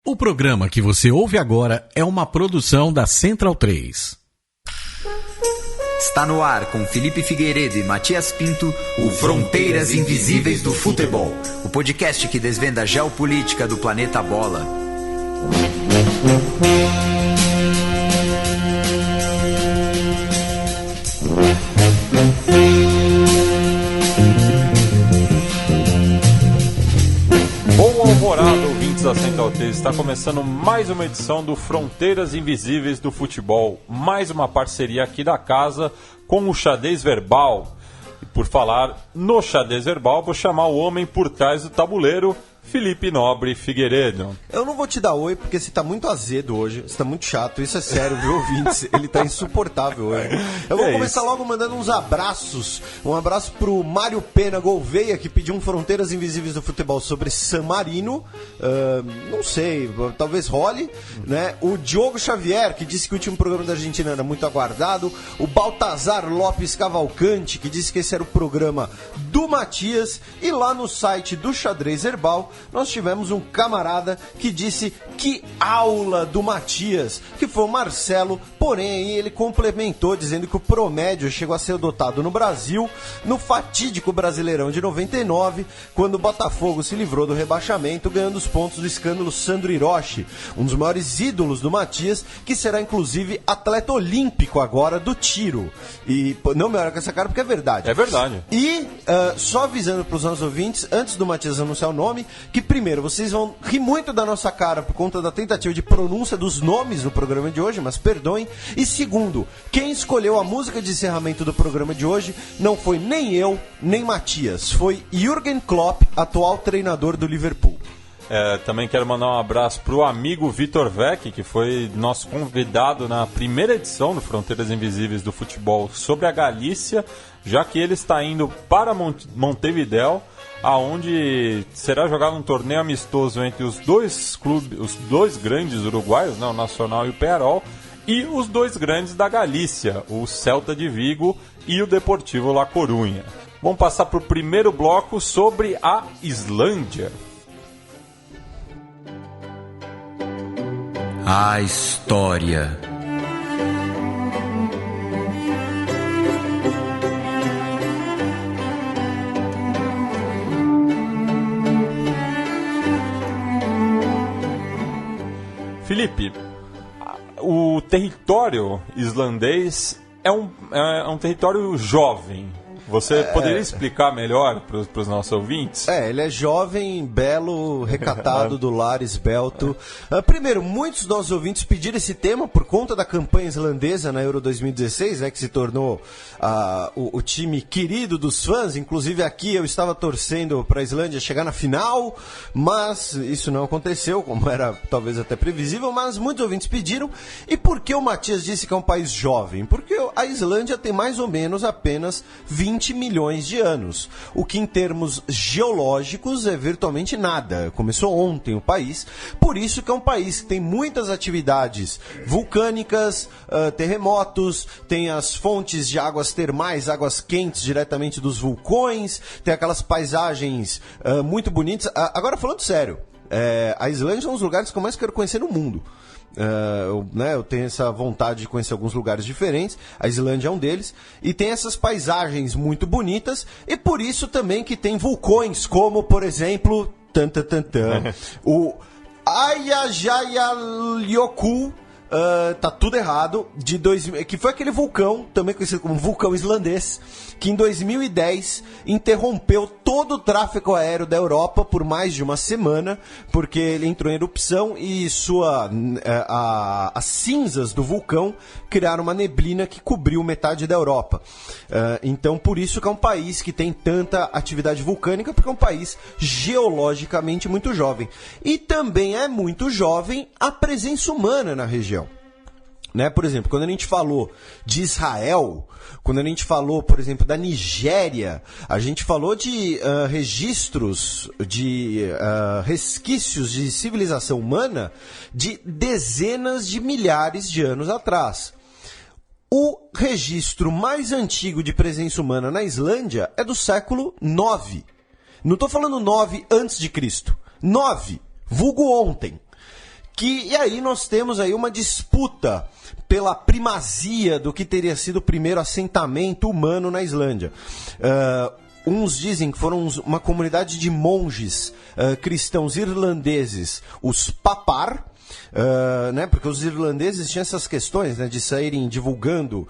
O programa que você ouve agora é uma produção da Central 3. Está no ar com Felipe Figueiredo e Matias Pinto, o Fronteiras Invisíveis do Futebol, o podcast que desvenda a geopolítica do planeta Bola. Boa alvorada, ouvintes da Central 3. Está começando mais uma edição do Fronteiras Invisíveis do Futebol. Mais uma parceria aqui da casa com o Xadrez Verbal. E por falar no Xadrez Verbal, vou chamar o homem por trás do tabuleiro, Felipe Nobre Figueiredo. Eu não vou te dar oi porque você tá muito azedo hoje, você tá muito chato, isso é sério, viu, ouvintes? Ele tá insuportável hoje. Eu vou começar logo mandando uns abraços. Um abraço pro Mário Pena Gouveia, que pediu um Fronteiras Invisíveis do Futebol sobre San Marino. Não sei, talvez role, né? O Diogo Xavier, que disse que o último programa da Argentina era muito aguardado. O Baltazar Lopes Cavalcante, que disse que esse era o programa do Matias. E lá no site do Xadrez Herbal, nós tivemos um camarada que disse que aula do Matias, que foi o Marcelo, porém aí ele complementou dizendo que o promédio chegou a ser adotado no Brasil no fatídico Brasileirão de 99, quando o Botafogo se livrou do rebaixamento, ganhando os pontos do escândalo Sandro Hiroshi, um dos maiores ídolos do Matias, que será inclusive atleta olímpico agora do tiro. E não me olha com essa cara porque é verdade. É verdade. E só avisando para os nossos ouvintes, antes do Matias anunciar o nome, que primeiro, vocês vão rir muito da nossa cara por conta da tentativa de pronúncia dos nomes no programa de hoje, mas perdoem. E segundo, quem escolheu a música de encerramento do programa de hoje não foi nem eu, nem Matias, foi Jürgen Klopp, atual treinador do Liverpool. Também quero mandar um abraço pro amigo Vitor Vec, que foi nosso convidado na primeira edição do Fronteiras Invisíveis do Futebol sobre a Galícia, já que ele está indo para Montevidéu, aonde será jogado um torneio amistoso entre os dois clubes, os dois grandes uruguaios, né, o Nacional e o Peñarol, e os dois grandes da Galícia, o Celta de Vigo e o Deportivo La Coruña. Vamos passar para o primeiro bloco sobre a Islândia. A história. Felipe, o território islandês é um território jovem. Você poderia explicar melhor para os nossos ouvintes? Ele é jovem, belo, recatado, do lar, esbelto. Primeiro, muitos dos nossos ouvintes pediram esse tema por conta da campanha islandesa na Euro 2016, né, que se tornou o time querido dos fãs. Inclusive aqui eu estava torcendo para a Islândia chegar na final, mas isso não aconteceu, como era talvez até previsível, mas muitos ouvintes pediram. E por que o Matias disse que é um país jovem? Porque a Islândia tem mais ou menos apenas 20 milhões de anos, o que em termos geológicos é virtualmente nada. Começou ontem o país, por isso que é um país que tem muitas atividades vulcânicas, terremotos, tem as fontes de águas termais, águas quentes diretamente dos vulcões, tem aquelas paisagens muito bonitas. Agora falando sério, a Islândia é um dos lugares que eu mais quero conhecer no mundo. Eu tenho essa vontade de conhecer alguns lugares diferentes. A Islândia é um deles. E tem essas paisagens muito bonitas. E por isso também que tem vulcões, como por exemplo o Eyjafjallajökull. Tá tudo errado, que foi aquele vulcão, também conhecido como vulcão islandês, que em 2010 interrompeu todo o tráfego aéreo da Europa por mais de uma semana, porque ele entrou em erupção e as cinzas do vulcão criaram uma neblina que cobriu metade da Europa. Então, por isso que é um país que tem tanta atividade vulcânica, porque é um país geologicamente muito jovem. E também é muito jovem a presença humana na região. Né? Por exemplo, quando a gente falou de Israel, quando a gente falou, por exemplo, da Nigéria, a gente falou de registros, de resquícios de civilização humana de dezenas de milhares de anos atrás. O registro mais antigo de presença humana na Islândia é do século IX. Não estou falando 9 antes de Cristo. 9, vulgo ontem. E aí nós temos aí uma disputa pela primazia do que teria sido o primeiro assentamento humano na Islândia. Uns dizem que foram uma comunidade de monges cristãos irlandeses, os Papar, né, porque os irlandeses tinham essas questões, né, de saírem divulgando,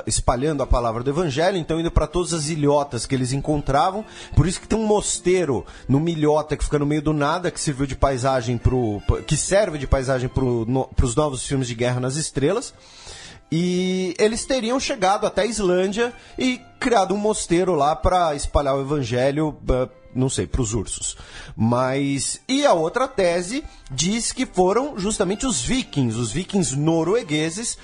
espalhando a palavra do evangelho, então indo para todas as ilhotas que eles encontravam. Por isso que tem um mosteiro numa ilhota que fica no meio do nada, que serviu de paisagem que serve de paisagem para os novos filmes de Guerra nas Estrelas. E eles teriam chegado até a Islândia e criado um mosteiro lá para espalhar o evangelho, não sei, para os ursos. E a outra tese diz que foram justamente os vikings noruegueses,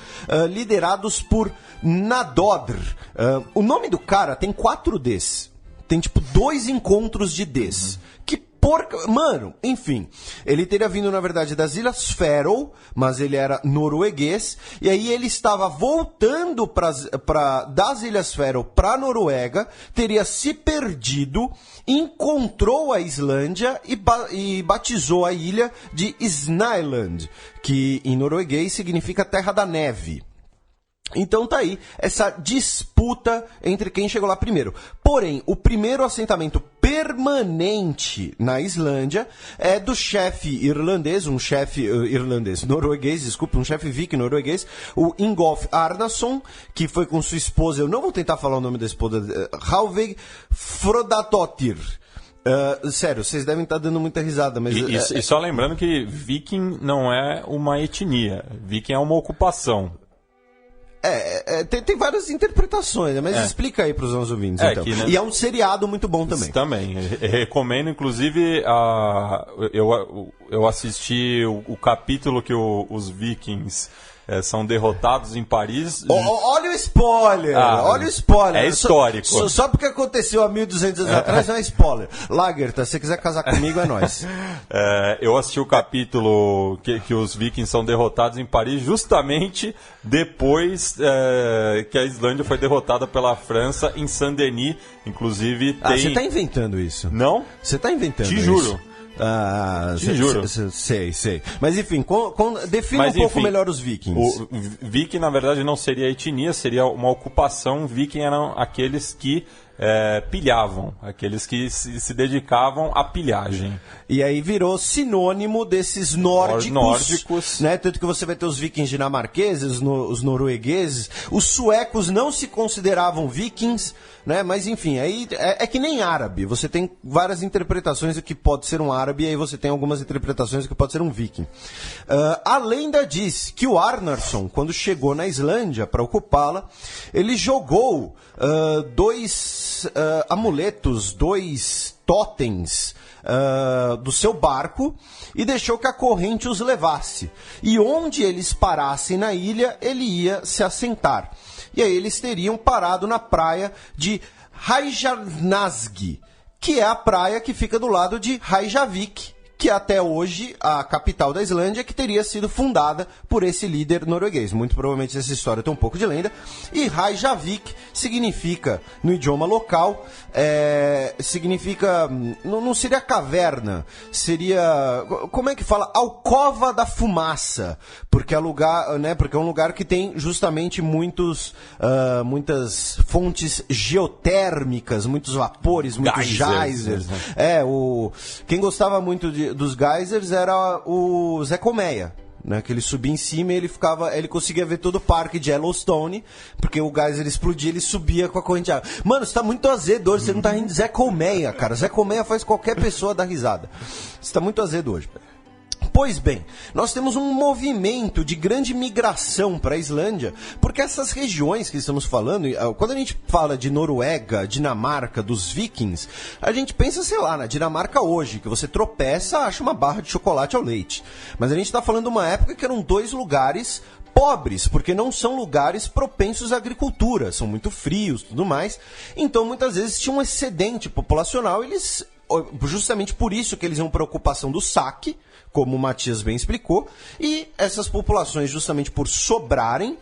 liderados por Nadodr. O nome do cara tem 4 Ds. Tem tipo 2 encontros de Ds. Mano, enfim, ele teria vindo, na verdade, das Ilhas Faroe, mas ele era norueguês, e aí ele estava voltando das Ilhas Faroe para a Noruega, teria se perdido, encontrou a Islândia e batizou a ilha de Snæland, que em norueguês significa terra da neve. Então tá aí essa disputa entre quem chegou lá primeiro. Porém, o primeiro assentamento permanente na Islândia é do chefe irlandês, um chefe viking norueguês, o Ingolf Arnason, que foi com sua esposa, eu não vou tentar falar o nome da esposa, Halvig Frodadóttir. Sério, vocês devem estar dando muita risada, mas... E só lembrando que viking não é uma etnia, viking é uma ocupação. Tem várias interpretações, mas explica aí para os nossos ouvintes, então. Que, né? E é um seriado muito bom também. Isso também. Recomendo, inclusive, eu assisti o capítulo que os vikings são derrotados em Paris. Olha o spoiler! Olha o spoiler! É histórico. Só porque aconteceu há 1.200 anos atrás não é spoiler. Lagertha, se você quiser casar comigo, é nóis. Eu assisti o capítulo que os vikings são derrotados em Paris justamente depois que a Islândia foi derrotada pela França em Saint-Denis. Inclusive tem... Você está inventando isso? Não? Você está inventando Te isso? juro. Te juro. Sei. Mas enfim, defina um pouco melhor os vikings. O viking, na verdade, não seria etnia, seria uma ocupação. Viking eram aqueles que pilhavam, aqueles que se dedicavam à pilhagem. E aí virou sinônimo desses nórdicos, né? Tanto que você vai ter os vikings dinamarqueses, os noruegueses, os suecos não se consideravam vikings, né? Mas enfim, aí é que nem árabe, você tem várias interpretações do que pode ser um árabe, e aí você tem algumas interpretações do que pode ser um viking. A lenda diz que o Arnason, quando chegou na Islândia para ocupá-la, ele jogou 2 amuletos, 2 totens do seu barco e deixou que a corrente os levasse. E onde eles parassem na ilha, ele ia se assentar. E aí eles teriam parado na praia de Reykjanesg, que é a praia que fica do lado de Reykjavik, que é até hoje a capital da Islândia, que teria sido fundada por esse líder norueguês. Muito provavelmente essa história tem um pouco de lenda. E Reykjavik significa, no idioma local, significa... Não seria caverna, seria... Como é que fala? Alcova da fumaça. Porque é lugar, né? Porque é um lugar que tem justamente muitas fontes geotérmicas, muitos vapores, muitos geysers. Né? Quem gostava muito dos geysers era o Zé Colmeia, né? Que ele subia em cima e ele conseguia ver todo o parque de Yellowstone, porque o geyser explodia, ele subia com a corrente de água. Mano, você tá muito azedo hoje, você não tá rindo de Zé Colmeia, cara. Zé Colmeia faz qualquer pessoa dar risada. Você tá muito azedo hoje. Pois bem, nós temos um movimento de grande migração para a Islândia, porque essas regiões que estamos falando, quando a gente fala de Noruega, Dinamarca, dos vikings, a gente pensa, sei lá, na Dinamarca hoje, que você tropeça, acha uma barra de chocolate ao leite. Mas a gente está falando de uma época que eram 2 lugares pobres, porque não são lugares propensos à agricultura, são muito frios e tudo mais. Então, muitas vezes, tinha um excedente populacional, justamente por isso que eles iam para a ocupação do saque, como o Matias bem explicou, e essas populações, justamente por sobrarem,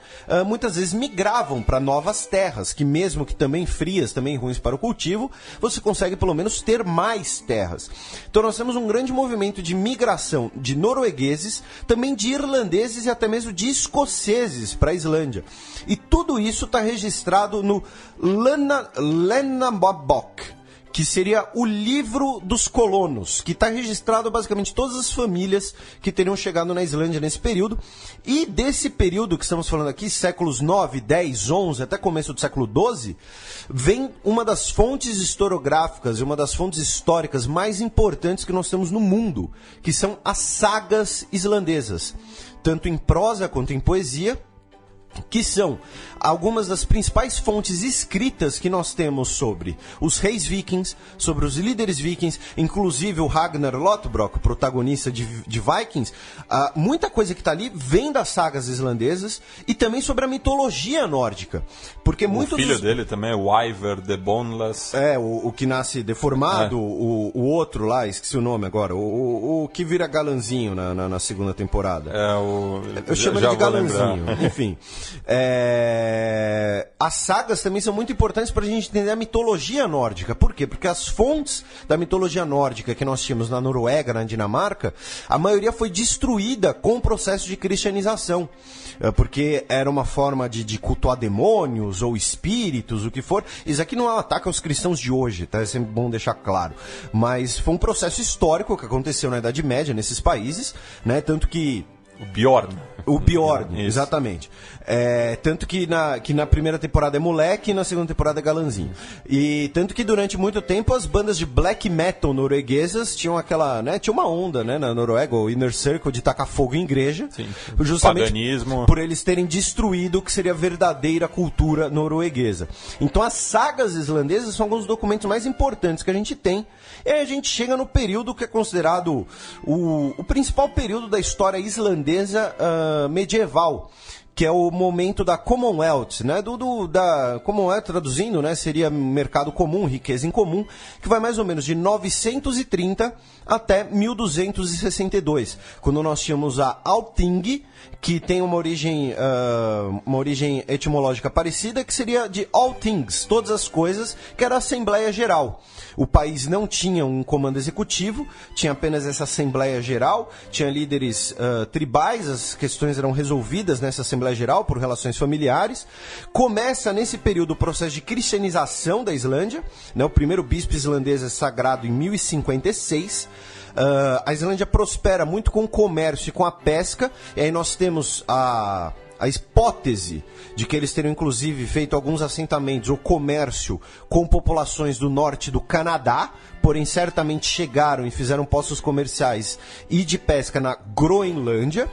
muitas vezes migravam para novas terras, que mesmo que também frias, também ruins para o cultivo, você consegue pelo menos ter mais terras. Então nós temos um grande movimento de migração de noruegueses, também de irlandeses e até mesmo de escoceses para a Islândia. E tudo isso está registrado no Landnámabók, que seria o livro dos colonos, que está registrado basicamente todas as famílias que teriam chegado na Islândia nesse período. E desse período que estamos falando aqui, séculos 9, 10, 11, até começo do século 12, vem uma das fontes historiográficas e uma das fontes históricas mais importantes que nós temos no mundo, que são as sagas islandesas, tanto em prosa quanto em poesia, que são algumas das principais fontes escritas que nós temos sobre os reis vikings, sobre os líderes vikings, inclusive o Ragnar Lothbrok, o protagonista de Vikings. Muita coisa que está ali vem das sagas islandesas e também sobre a mitologia nórdica. Porque o filho dele também é o Ivar the Boneless. O que nasce deformado, o outro lá, esqueci o nome agora, o que vira galanzinho na segunda temporada. Eu chamo ele de galanzinho, enfim. As sagas também são muito importantes para a gente entender a mitologia nórdica. Por quê? Porque as fontes da mitologia nórdica que nós tínhamos na Noruega, na Dinamarca, a maioria foi destruída com o processo de cristianização. Porque era uma forma de cultuar demônios ou espíritos, o que for. Isso aqui não é um ataque aos cristãos de hoje, tá? É sempre bom deixar claro. Mas foi um processo histórico que aconteceu na Idade Média nesses países, né? Tanto que... O Bjorn, exatamente. Tanto que na primeira temporada é moleque e na segunda temporada é galanzinho. E tanto que durante muito tempo as bandas de black metal norueguesas tinham aquela, né, tinha uma onda, né, na Noruega, o Inner Circle, de tacar fogo em igreja. Sim. Justamente paganismo. Por eles terem destruído o que seria a verdadeira cultura norueguesa. Então as sagas islandesas são alguns dos documentos mais importantes que a gente tem. E aí a gente chega no período que é considerado o principal período da história islandesa medieval, que é o momento da Commonwealth, né? Da Commonwealth, traduzindo, né? Seria mercado comum, riqueza em comum, que vai mais ou menos de 930 até 1262, quando nós tínhamos a Althing, que tem uma origem etimológica parecida, que seria de all things, todas as coisas, que era a Assembleia Geral. O país não tinha um comando executivo, tinha apenas essa Assembleia Geral, tinha líderes tribais, as questões eram resolvidas nessa Assembleia Geral por relações familiares. Começa nesse período o processo de cristianização da Islândia, né? O primeiro bispo islandês é sagrado em 1056. A Islândia prospera muito com o comércio e com a pesca, e aí nós temos a hipótese de que eles teriam inclusive feito alguns assentamentos ou comércio com populações do norte do Canadá, porém certamente chegaram e fizeram postos comerciais e de pesca na Groenlândia.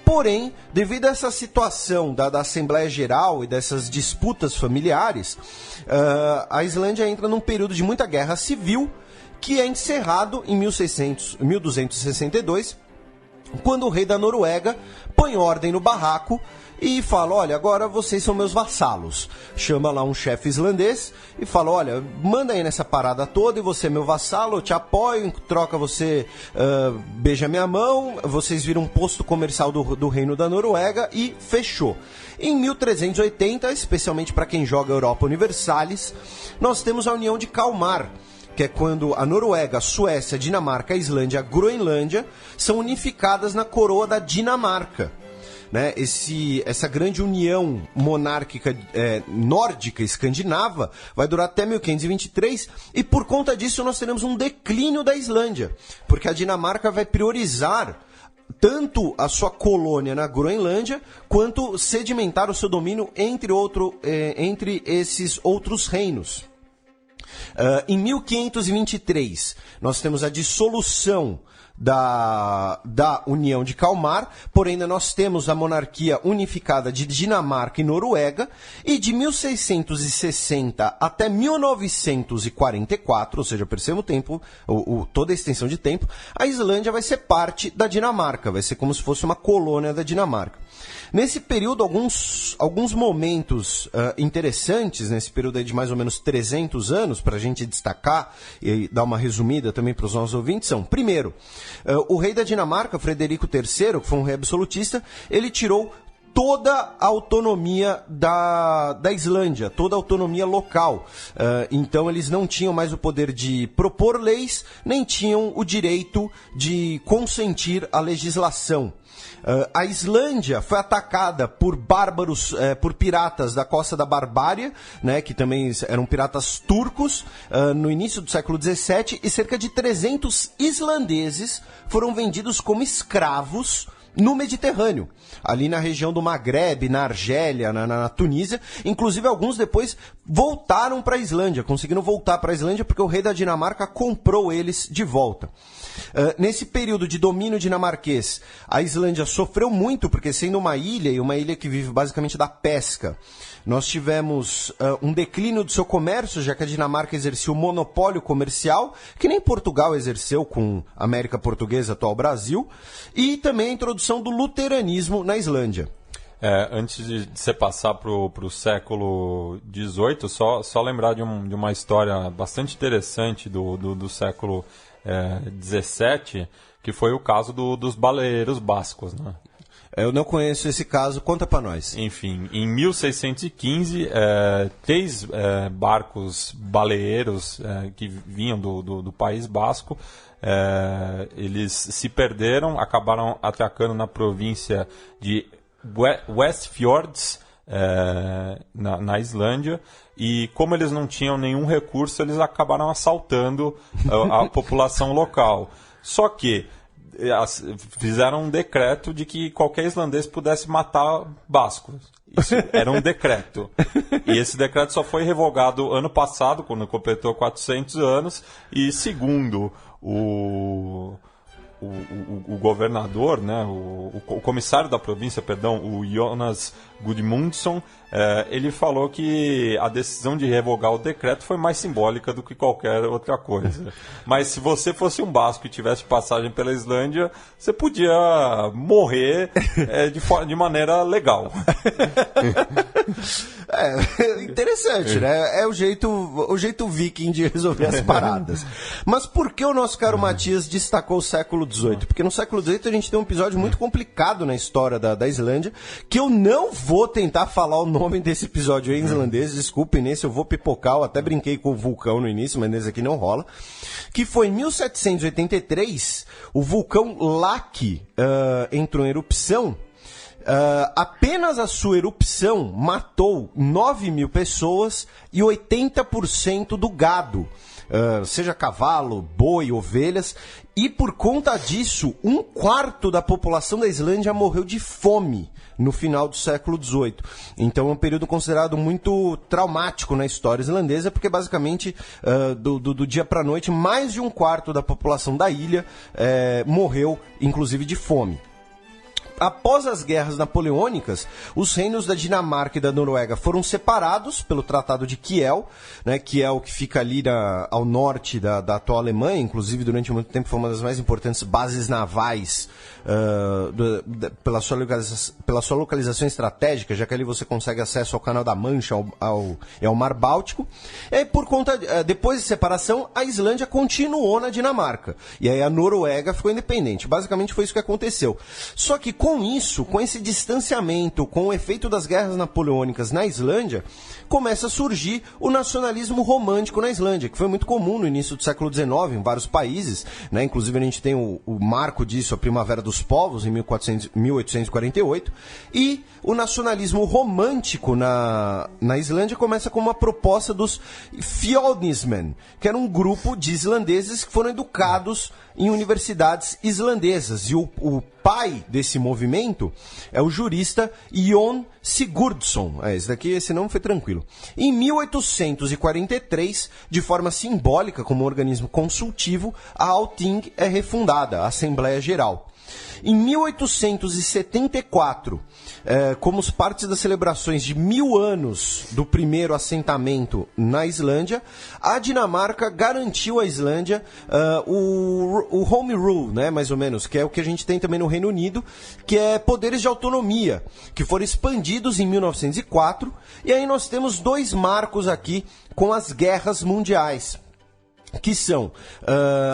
Porém, devido a essa situação da Assembleia Geral e dessas disputas familiares, a Islândia entra num período de muita guerra civil, que é encerrado em 1262, quando o rei da Noruega põe ordem no barraco e fala: olha, agora vocês são meus vassalos. Chama lá um chefe islandês e fala: olha, manda aí nessa parada toda e você é meu vassalo, eu te apoio, em troca você beija minha mão, vocês viram um posto comercial do reino da Noruega e fechou. Em 1380, especialmente para quem joga Europa Universalis, nós temos a União de Kalmar, que é quando a Noruega, a Suécia, a Dinamarca, a Islândia e a Groenlândia são unificadas na coroa da Dinamarca. Né? Essa grande união monárquica nórdica, escandinava, vai durar até 1523, e por conta disso nós teremos um declínio da Islândia, porque a Dinamarca vai priorizar tanto a sua colônia na Groenlândia, quanto sedimentar o seu domínio entre esses outros reinos. Em 1523, nós temos a dissolução da União de Kalmar, porém ainda nós temos a monarquia unificada de Dinamarca e Noruega, e de 1660 até 1944, ou seja, perceba o tempo, toda a extensão de tempo, a Islândia vai ser parte da Dinamarca, vai ser como se fosse uma colônia da Dinamarca. Nesse período, alguns momentos interessantes, nesse período aí de mais ou menos 300 anos, para a gente destacar e dar uma resumida também para os nossos ouvintes, são, primeiro, O rei da Dinamarca, Frederico III, que foi um rei absolutista, ele tirou toda a autonomia da Islândia, toda a autonomia local. Então eles não tinham mais o poder de propor leis, nem tinham o direito de consentir a legislação. A Islândia foi atacada por bárbaros, por piratas da Costa da Barbária, né, que também eram piratas turcos, no início do século XVII, e cerca de 300 islandeses foram vendidos como escravos no Mediterrâneo, ali na região do Maghreb, na Argélia, na Tunísia. Inclusive, alguns depois voltaram para a Islândia, conseguiram voltar para a Islândia porque o rei da Dinamarca comprou eles de volta. Nesse período de domínio dinamarquês, a Islândia sofreu muito, porque sendo uma ilha, e uma ilha que vive basicamente da pesca, nós tivemos um declínio do seu comércio, já que a Dinamarca exercia o monopólio comercial, que nem Portugal exerceu com a América Portuguesa, atual Brasil, e também a introdução do luteranismo na Islândia. Antes de você passar para o século XVIII, só lembrar de uma história bastante interessante do século XVII, que foi o caso dos baleeiros bascos, né? Eu não conheço esse caso, conta para nós. Enfim, em 1615, 3 barcos baleeiros que vinham do País Basco, eles se perderam, acabaram atracando na província de Westfjords, na Islândia, e como eles não tinham nenhum recurso, eles acabaram assaltando a população local. Só que fizeram um decreto de que qualquer islandês pudesse matar bascos. Isso era um decreto. E esse decreto só foi revogado ano passado, quando completou 400 anos, e segundo o governador, né, o comissário da província, o Jonas Gudmundsson, ele falou que a decisão de revogar o decreto foi mais simbólica do que qualquer outra coisa. Mas se você fosse um basco e tivesse passagem pela Islândia, você podia morrer de maneira legal. Interessante, né? É o jeito viking de resolver as paradas. Mas por que o nosso caro Matias destacou o século XVIII? Porque no século XVIII a gente tem um episódio muito complicado na história da Islândia, que eu não vou tentar falar o nome desse episódio em islandês, desculpem, nesse eu vou pipocar, eu até brinquei com o vulcão no início, mas nesse aqui não rola, que foi em 1783, o vulcão Laki entrou em erupção. Apenas a sua erupção matou 9.000 pessoas e 80% do gado, seja cavalo, boi, ovelhas, e por conta disso, 1/4 da população da Islândia morreu de fome no final do século XVIII. Então é um período considerado muito traumático na história islandesa, porque basicamente do dia para a noite, mais de 1/4 da população da ilha morreu, inclusive de fome. Após as guerras napoleônicas, os reinos da Dinamarca e da Noruega foram separados pelo Tratado de Kiel, né, Kiel que fica ali ao norte da atual Alemanha, inclusive durante muito tempo foi uma das mais importantes bases navais pela sua localização estratégica, já que ali você consegue acesso ao Canal da Mancha e ao Mar Báltico. E aí, depois de separação, a Islândia continuou na Dinamarca, e aí a Noruega ficou independente. Basicamente foi isso que aconteceu. Só que com isso, com esse distanciamento, com o efeito das guerras napoleônicas na Islândia, começa a surgir o nacionalismo romântico na Islândia, que foi muito comum no início do século XIX em vários países, né? Inclusive a gente tem o marco disso, a Primavera dos Povos, em 1848, e o nacionalismo romântico na Islândia começa com uma proposta dos Fjolnismenn, que era um grupo de islandeses que foram educados em universidades islandesas, e o pai desse movimento é o jurista Jon Sigurdsson. Esse nome foi tranquilo. Em 1843, de forma simbólica, como um organismo consultivo, a Althing é refundada, a Assembleia Geral. Em 1874, como parte das celebrações de 1000 anos do primeiro assentamento na Islândia, a Dinamarca garantiu à Islândia o Home Rule, né, mais ou menos, que é o que a gente tem também no Reino Unido, que é poderes de autonomia, que foram expandidos em 1904, e aí nós temos 2 marcos aqui com as guerras mundiais. que são,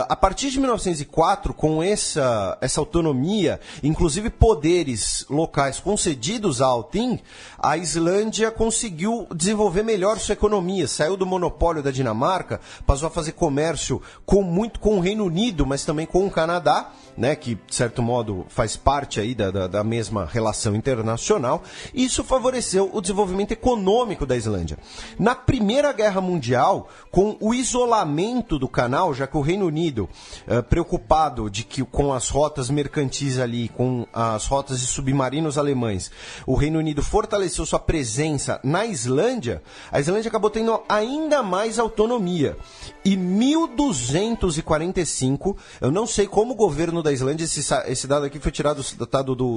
a partir de 1904, com essa autonomia, inclusive poderes locais concedidos à Althing, a Islândia conseguiu desenvolver melhor sua economia, saiu do monopólio da Dinamarca, passou a fazer comércio muito com o Reino Unido, mas também com o Canadá, né, que, de certo modo, faz parte aí da mesma relação internacional, e isso favoreceu o desenvolvimento econômico da Islândia. Na Primeira Guerra Mundial, com o isolamento do canal, já que o Reino Unido, preocupado com as rotas mercantis ali, com as rotas de submarinos alemães, o Reino Unido fortaleceu sua presença na Islândia, a Islândia acabou tendo ainda mais autonomia. E 1245, eu não sei como o governo da Islândia, esse dado aqui foi tirado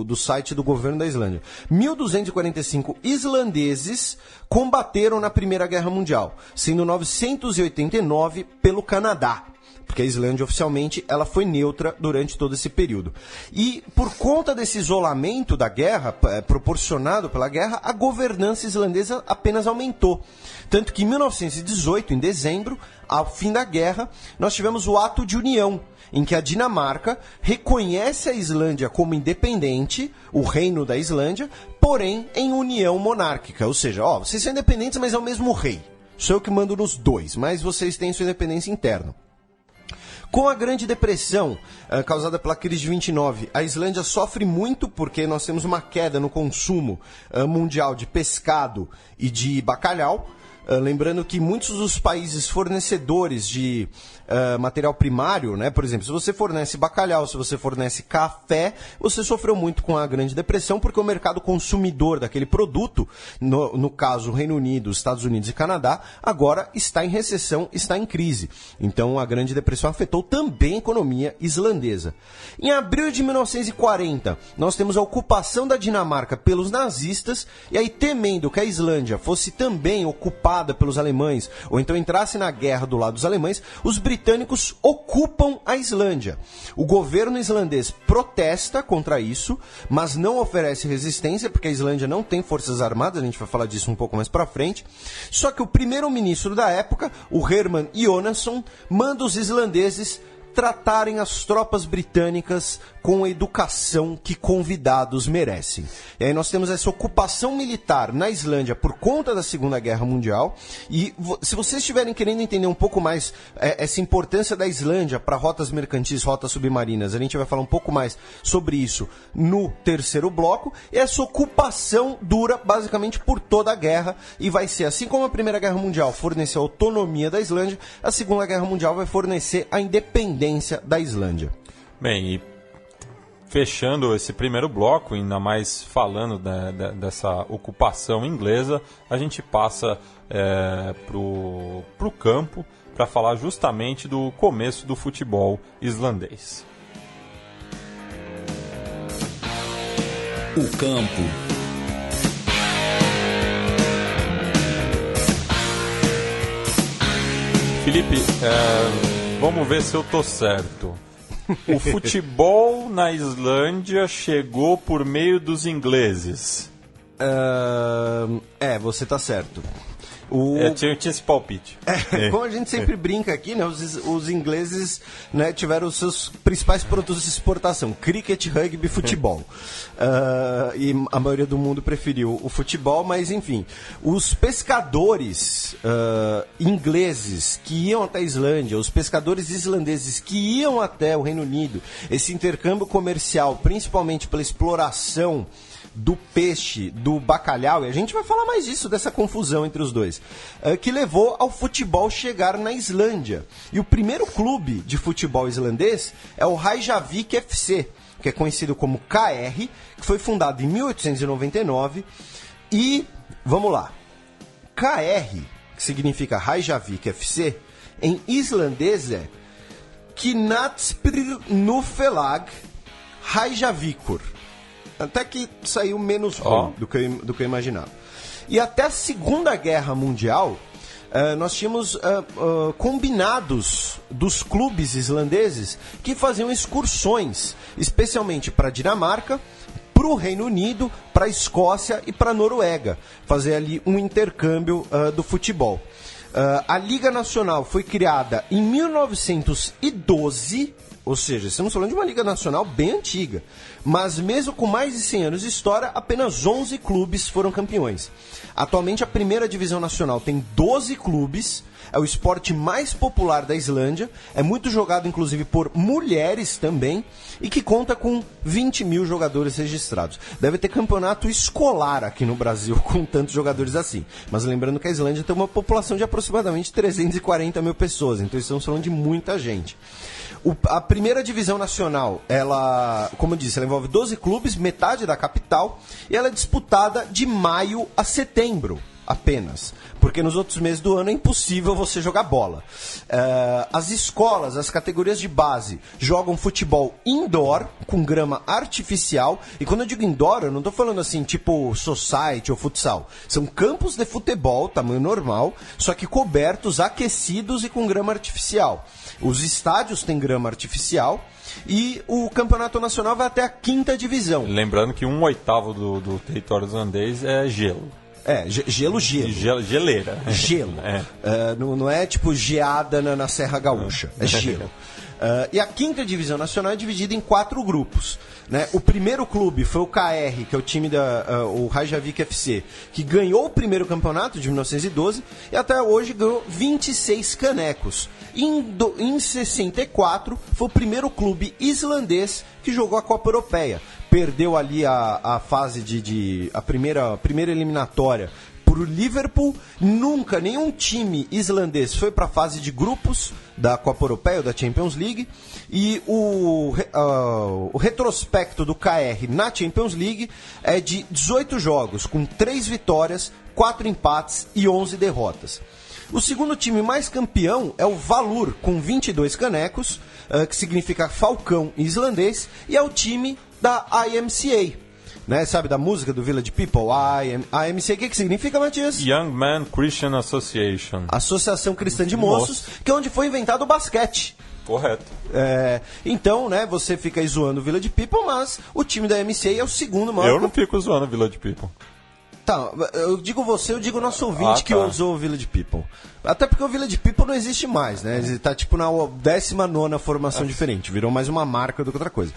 do site do governo da Islândia, 1245 islandeses combateram na Primeira Guerra Mundial, sendo 989 pelo Canadá, porque a Islândia oficialmente ela foi neutra durante todo esse período. E por conta desse isolamento da guerra, proporcionado pela guerra, a governança islandesa apenas aumentou. Tanto que em 1918, em dezembro, ao fim da guerra, nós tivemos o Ato de União, em que a Dinamarca reconhece a Islândia como independente, o reino da Islândia, porém em união monárquica. Ou seja, vocês são independentes, mas é o mesmo rei. Sou eu que mando nos dois, mas vocês têm sua independência interna. Com a Grande Depressão, causada pela crise de 29, a Islândia sofre muito porque nós temos uma queda no consumo mundial de pescado e de bacalhau. Lembrando que muitos dos países fornecedores de material primário, né, por exemplo, se você fornece bacalhau, se você fornece café, você sofreu muito com a Grande Depressão, porque o mercado consumidor daquele produto, no caso o Reino Unido, Estados Unidos e Canadá, agora está em recessão, está em crise. Então a Grande Depressão afetou também a economia islandesa. Em abril de 1940, nós temos a ocupação da Dinamarca pelos nazistas, e aí temendo que a Islândia fosse também ocupada pelos alemães, ou então entrasse na guerra do lado dos alemães, os britânicos ocupam a Islândia. O governo islandês protesta contra isso, mas não oferece resistência, porque a Islândia não tem forças armadas, a gente vai falar disso um pouco mais pra frente. Só que o primeiro-ministro da época, o Hermann Jónasson, manda os islandeses tratarem as tropas britânicas com a educação que convidados merecem. E aí nós temos essa ocupação militar na Islândia por conta da Segunda Guerra Mundial, e se vocês estiverem querendo entender um pouco mais essa importância da Islândia para rotas mercantis, rotas submarinas, a gente vai falar um pouco mais sobre isso no terceiro bloco. E essa ocupação dura basicamente por toda a guerra, e vai ser assim como a Primeira Guerra Mundial forneceu a autonomia da Islândia, a Segunda Guerra Mundial vai fornecer a independência da Islândia. Bem, e fechando esse primeiro bloco, ainda mais falando dessa ocupação inglesa, a gente passa pro campo para falar justamente do começo do futebol islandês. O campo. Felipe, vamos ver se eu tô certo. O futebol na Islândia chegou por meio dos ingleses. Você tá certo. Tinha esse palpite. Como a gente sempre brinca aqui, né, os ingleses, né, tiveram os seus principais produtos de exportação: cricket, rugby, futebol. E a maioria do mundo preferiu o futebol, mas enfim. Os pescadores ingleses que iam até a Islândia, os pescadores islandeses que iam até o Reino Unido, esse intercâmbio comercial, principalmente pela exploração do peixe, do bacalhau, e a gente vai falar mais disso, dessa confusão entre os dois, que levou ao futebol chegar na Islândia. E o primeiro clube de futebol islandês é o Reykjavik FC, que é conhecido como KR, que foi fundado em 1899, e, vamos lá, KR, que significa Reykjavik FC, em islandês é Knattspyrnufelag Reykjavíkur. Até que saiu menos ruim do que eu imaginava. E até a Segunda Guerra Mundial, nós tínhamos combinados dos clubes islandeses que faziam excursões, especialmente para a Dinamarca, para o Reino Unido, para a Escócia e para a Noruega. Fazer ali um intercâmbio do futebol. A Liga Nacional foi criada em 1912, ou seja, estamos falando de uma Liga Nacional bem antiga. Mas mesmo com mais de 100 anos de história, apenas 11 clubes foram campeões. Atualmente a primeira divisão nacional tem 12 clubes, é o esporte mais popular da Islândia, é muito jogado inclusive por mulheres também, e que conta com 20 mil jogadores registrados. Deve ter campeonato escolar aqui no Brasil com tantos jogadores assim. Mas lembrando que a Islândia tem uma população de aproximadamente 340 mil pessoas, então estamos falando de muita gente. A primeira divisão nacional, ela, como eu disse, ela envolve 12 clubes, metade da capital, e ela é disputada de maio a setembro apenas, porque nos outros meses do ano é impossível você jogar bola. As escolas, as categorias de base, jogam futebol indoor, com grama artificial, e quando eu digo indoor, eu não estou falando assim, tipo society ou futsal. São campos de futebol, tamanho normal, só que cobertos, aquecidos e com grama artificial. Os estádios têm grama artificial e o campeonato nacional vai até a 5ª divisão. Lembrando que 1/8 do território islandês é gelo. Gelo. Geleira. Gelo. Não é tipo geada na Serra Gaúcha, é gelo. E a 5ª divisão nacional é dividida em 4 grupos. Né? O primeiro clube foi o KR, que é o time o Reykjavik FC, que ganhou o primeiro campeonato de 1912 e até hoje ganhou 26 canecos. Em 64 foi o primeiro clube islandês que jogou a Copa Europeia. Perdeu ali a fase a primeira eliminatória para o Liverpool. Nunca nenhum time islandês foi para a fase de grupos da Copa Europeia, da Champions League. E o retrospecto do KR na Champions League é de 18 jogos, com 3 vitórias, 4 empates e 11 derrotas. O segundo time mais campeão é o Valur, com 22 canecos, que significa Falcão em islandês, e é o time da IMCA. Né? Sabe da música do Village People? IMCA, o que significa, Matias? Young Men Christian Association. Associação Cristã de Moços, que é onde foi inventado o basquete. Correto. Então, né, você fica aí zoando o Village People, mas o time da IMCA é o segundo maior. Eu não fico zoando o Village People. Tá, eu digo o nosso ouvinte que usou o Village People. Até porque o Village People não existe mais, né? Ele tá tipo na 19ª formação diferente, virou mais uma marca do que outra coisa.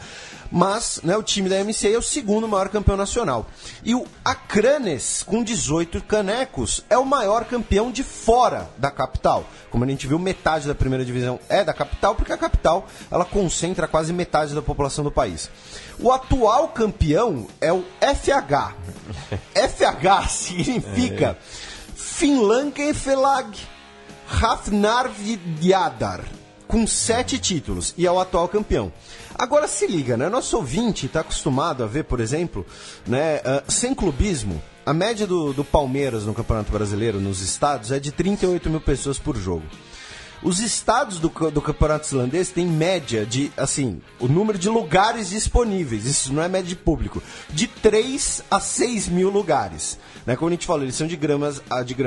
Mas, né, o time da MCA é o segundo maior campeão nacional. E o Akranes, com 18 canecos, é o maior campeão de fora da capital. Como a gente viu, metade da primeira divisão é da capital, porque a capital ela concentra quase metade da população do país. O atual campeão é o FH. FH significa Finlandsfélag Hafnarfjardar, com 7 títulos, e é o atual campeão. Agora se liga, né? Nosso ouvinte está acostumado a ver, por exemplo, né, sem clubismo, a média do Palmeiras no Campeonato Brasileiro, nos estados, é de 38 mil pessoas por jogo. Os estados do campeonato islandês têm média de, assim, o número de lugares disponíveis, isso não é média de público, de 3 a 6 mil lugares. Né? Como a gente falou, eles são de grama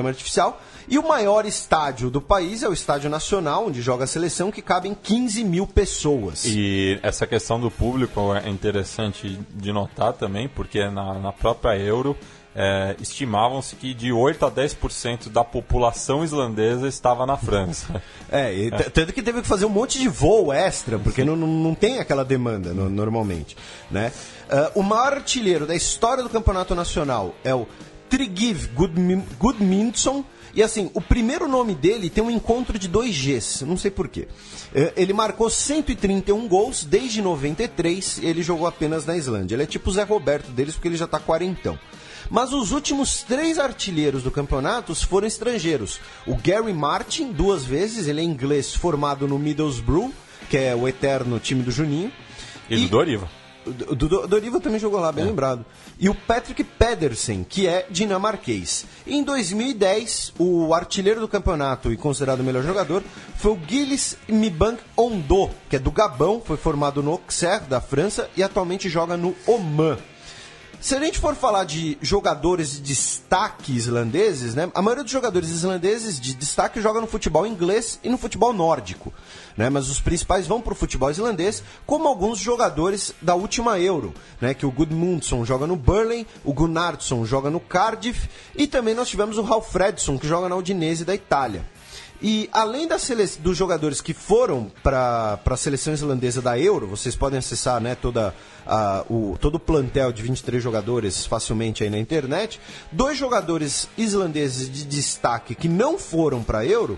artificial. E o maior estádio do país é o Estádio Nacional, onde joga a seleção, que cabem 15 mil pessoas. E essa questão do público é interessante de notar também, porque na própria Euro... estimavam-se que de 8 a 10% da população islandesa estava na França. Tanto que teve que fazer um monte de voo extra, porque não tem aquela demanda normalmente. Né? O maior artilheiro da história do campeonato nacional é o Tryggvi Gudmundsson. E assim, o primeiro nome dele tem um encontro de 2 Gs, não sei porquê. Ele marcou 131 gols desde 93, ele jogou apenas na Islândia. Ele é tipo o Zé Roberto deles, porque ele já está quarentão. Mas os últimos 3 artilheiros do campeonato foram estrangeiros. O Gary Martin, 2 vezes, ele é inglês, formado no Middlesbrough, que é o eterno time do Juninho. E do Doriva. O Doriva também jogou lá, bem lembrado. E o Patrick Pedersen, que é dinamarquês. Em 2010, o artilheiro do campeonato e considerado o melhor jogador foi o Gilles Mbank Ondo, que é do Gabão, foi formado no Auxerre, da França, e atualmente joga no Oman. Se a gente for falar de jogadores de destaque islandeses, né, a maioria dos jogadores islandeses de destaque joga no futebol inglês e no futebol nórdico, né, mas os principais vão para o futebol islandês, como alguns jogadores da última Euro, né, que o Gudmundsson joga no Burnley, o Gunnarsson joga no Cardiff, e também nós tivemos o Hallfredsson, que joga na Udinese da Itália. E além dos jogadores que foram para a seleção islandesa da Euro, vocês podem acessar, né, todo o plantel de 23 jogadores facilmente aí na internet, 2 jogadores islandeses de destaque que não foram para a Euro,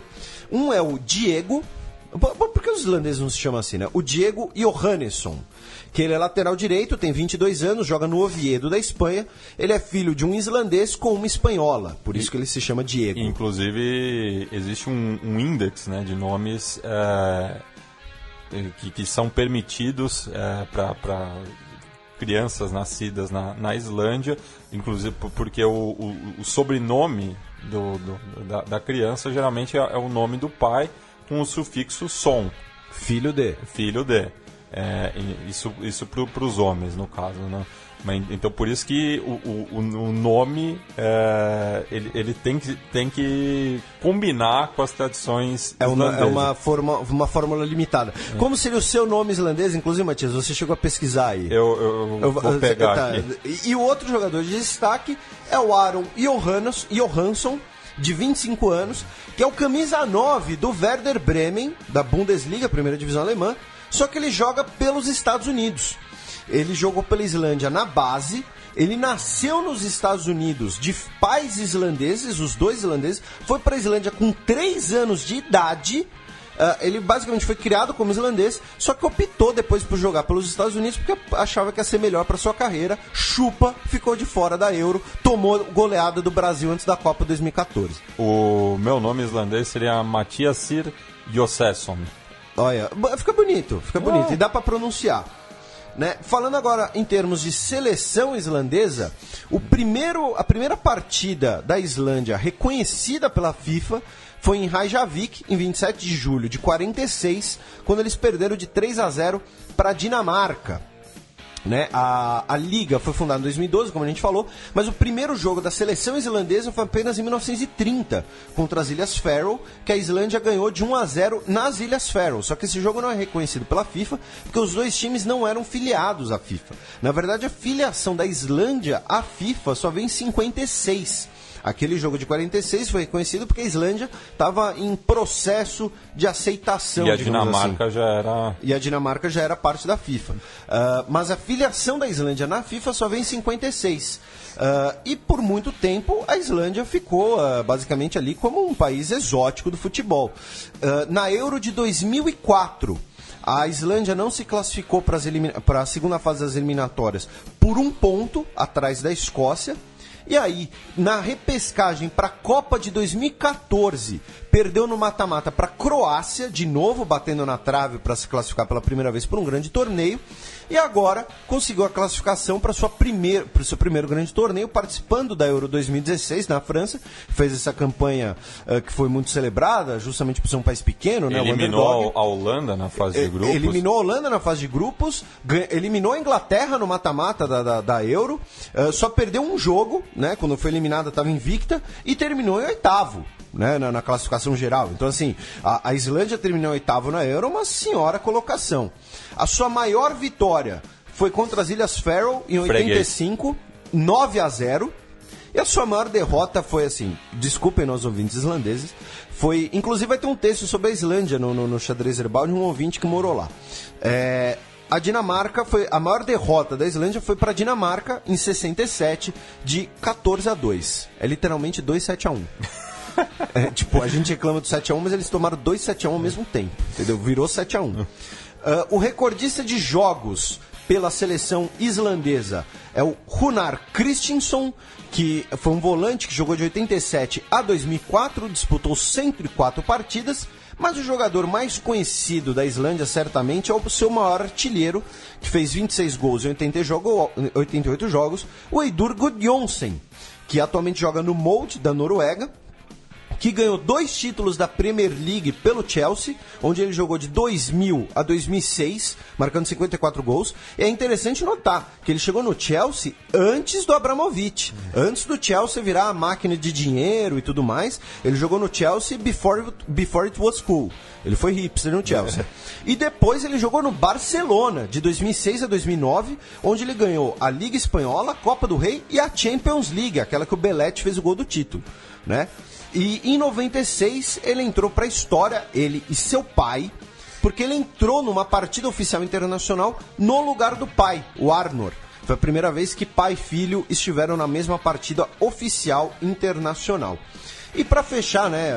um é o Diego, por que os islandeses não se chamam assim, né? O Diego Johannesson, que ele é lateral direito, tem 22 anos, joga no Oviedo da Espanha. Ele é filho de um islandês com uma espanhola, por isso que ele se chama Diego. Inclusive, existe um índex, né, de nomes que são permitidos para crianças nascidas na Islândia, inclusive porque o sobrenome da criança geralmente é o nome do pai com o sufixo son. Filho de. Isso para os homens, no caso, né? Então, por isso que o nome ele tem que combinar com as tradições islandesas. É uma fórmula limitada. Como seria o seu nome islandês? Inclusive, Matias, você chegou a pesquisar aí. Eu vou pegar aqui. E o outro jogador de destaque é o Aron Johansson, de 25 anos, que é o camisa 9 do Werder Bremen, da Bundesliga, primeira divisão alemã, só que ele joga pelos Estados Unidos. Ele jogou pela Islândia na base, ele nasceu nos Estados Unidos de pais islandeses, os 2 islandeses, foi para a Islândia com 3 anos de idade. Ele basicamente foi criado como islandês, só que optou depois por jogar pelos Estados Unidos porque achava que ia ser melhor para sua carreira. Chupa, ficou de fora da Euro, tomou goleada do Brasil antes da Copa 2014. O meu nome islandês seria Mathiasir Johansson. Olha, fica bonito, e dá para pronunciar. Né? Falando agora em termos de seleção islandesa, a primeira partida da Islândia reconhecida pela FIFA foi em Reykjavik, em 27 de julho de 46, quando eles perderam de 3-0 para a Dinamarca. Né? A Liga foi fundada em 2012, como a gente falou, mas o primeiro jogo da seleção islandesa foi apenas em 1930, contra as Ilhas Faroe, que a Islândia ganhou de 1-0 nas Ilhas Faroe. Só que esse jogo não é reconhecido pela FIFA, porque os 2 times não eram filiados à FIFA. Na verdade, a filiação da Islândia à FIFA só veio em 56. Aquele jogo de 46 foi reconhecido porque a Islândia estava em processo de aceitação. E a Dinamarca assim. E a Dinamarca já era parte da FIFA. Mas a filiação da Islândia na FIFA só vem em 56. E por muito tempo a Islândia ficou basicamente ali como um país exótico do futebol. Na Euro de 2004... a Islândia não se classificou para a segunda fase das eliminatórias por 1 ponto atrás da Escócia. E aí, na repescagem para a Copa de 2014, perdeu no mata-mata para a Croácia, de novo batendo na trave para se classificar pela primeira vez por um grande torneio. E agora conseguiu a classificação para o seu primeiro grande torneio, participando da Euro 2016 na França. Fez essa campanha que foi muito celebrada, justamente por ser um país pequeno, né? Eliminou a Holanda na fase de grupos. Eliminou a Holanda na fase de grupos, eliminou a Inglaterra no mata-mata da Euro, só perdeu um jogo, né? Quando foi eliminada estava invicta, e terminou em 8º. Né, na classificação geral. Então, assim, a Islândia terminou em 8º na Euro, uma senhora colocação. A sua maior vitória foi contra as Ilhas Faroe em 85, 9-0. E a sua maior derrota foi assim, desculpem nós ouvintes islandeses, foi, inclusive vai ter um texto sobre a Islândia no Xadrez Herbal de um ouvinte que morou lá. A Dinamarca a maior derrota da Islândia foi para a Dinamarca em 67, de 14-2. É literalmente 2-7-1. A gente reclama do 7-1, mas eles tomaram 2-7-1 ao mesmo tempo, entendeu? Virou 7-1. O recordista de jogos pela seleção islandesa é o Runar Kristinsson, que foi um volante que jogou de 87 a 2004, disputou 104 partidas, mas o jogador mais conhecido da Islândia certamente é o seu maior artilheiro, que fez 26 gols em 88 jogos, o Eidur Gudjohnsen, que atualmente joga no Molde da Noruega, que ganhou 2 títulos da Premier League pelo Chelsea, onde ele jogou de 2000 a 2006, marcando 54 gols. E é interessante notar que ele chegou no Chelsea antes do Abramovich, antes do Chelsea virar a máquina de dinheiro e tudo mais. Ele jogou no Chelsea before it was cool. Ele foi hipster no Chelsea. E depois ele jogou no Barcelona, de 2006 a 2009, onde ele ganhou a Liga Espanhola, a Copa do Rei e a Champions League, aquela que o Belletti fez o gol do título, né? E em 96 ele entrou para a história, ele e seu pai, porque ele entrou numa partida oficial internacional no lugar do pai, o Arnor. Foi a primeira vez que pai e filho estiveram na mesma partida oficial internacional. E para fechar, né,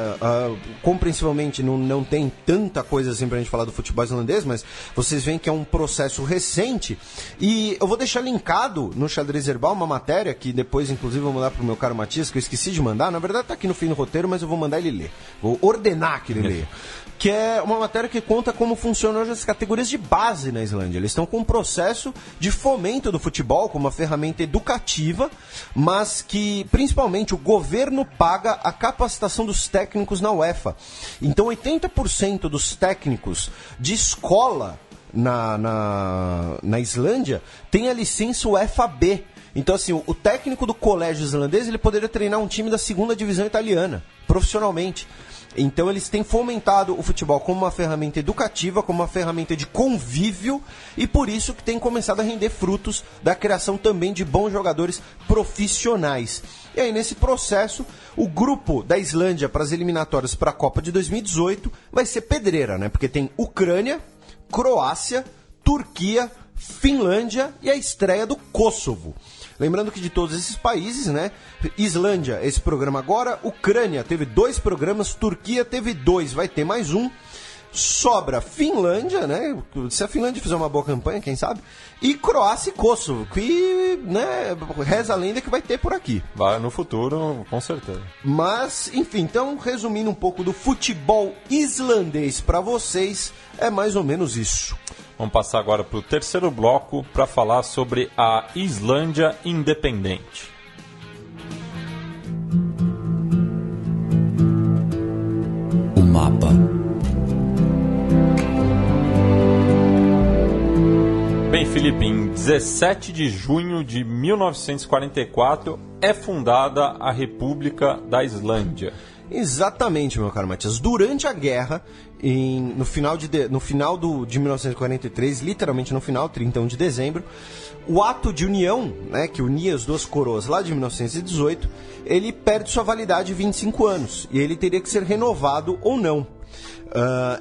compreensivelmente não tem tanta coisa assim pra gente falar do futebol islandês, mas vocês veem que é um processo recente, e eu vou deixar linkado no Xadrez Herbal uma matéria que depois, inclusive, eu vou mandar pro meu caro Matias, que eu esqueci de mandar, na verdade tá aqui no fim do roteiro, mas eu vou mandar ele ler, vou ordenar que ele leia. Que é uma matéria que conta como funcionam hoje as categorias de base na Islândia. Eles estão com um processo de fomento do futebol como uma ferramenta educativa, mas que, principalmente, o governo paga a capacitação dos técnicos na UEFA. Então, 80% dos técnicos de escola na Islândia tem a licença UEFA B. Então, assim, o técnico do colégio islandês, ele poderia treinar um time da 2ª divisão italiana, profissionalmente. Então eles têm fomentado o futebol como uma ferramenta educativa, como uma ferramenta de convívio, e por isso que tem começado a render frutos da criação também de bons jogadores profissionais. E aí nesse processo, o grupo da Islândia para as eliminatórias para a Copa de 2018 vai ser pedreira, né? Porque tem Ucrânia, Croácia, Turquia, Finlândia e a estreia do Kosovo. Lembrando que de todos esses países, né, Islândia, esse programa agora, Ucrânia teve 2 programas, Turquia teve 2, vai ter mais um, sobra Finlândia, né, se a Finlândia fizer uma boa campanha, quem sabe, e Croácia e Kosovo, que, né, reza a lenda que vai ter por aqui. Vai no futuro, com certeza. Mas, enfim, então, resumindo um pouco do futebol islandês para vocês, é mais ou menos isso. Vamos passar agora para o terceiro bloco para falar sobre a Islândia independente. O mapa. Bem, Felipe, em 17 de junho de 1944 é fundada a República da Islândia. Exatamente, meu caro Matias. Durante a guerra, no final de 1943, literalmente no final, 31 de dezembro, o ato de união, né, que unia as duas coroas lá de 1918, ele perde sua validade de 25 anos e ele teria que ser renovado ou não.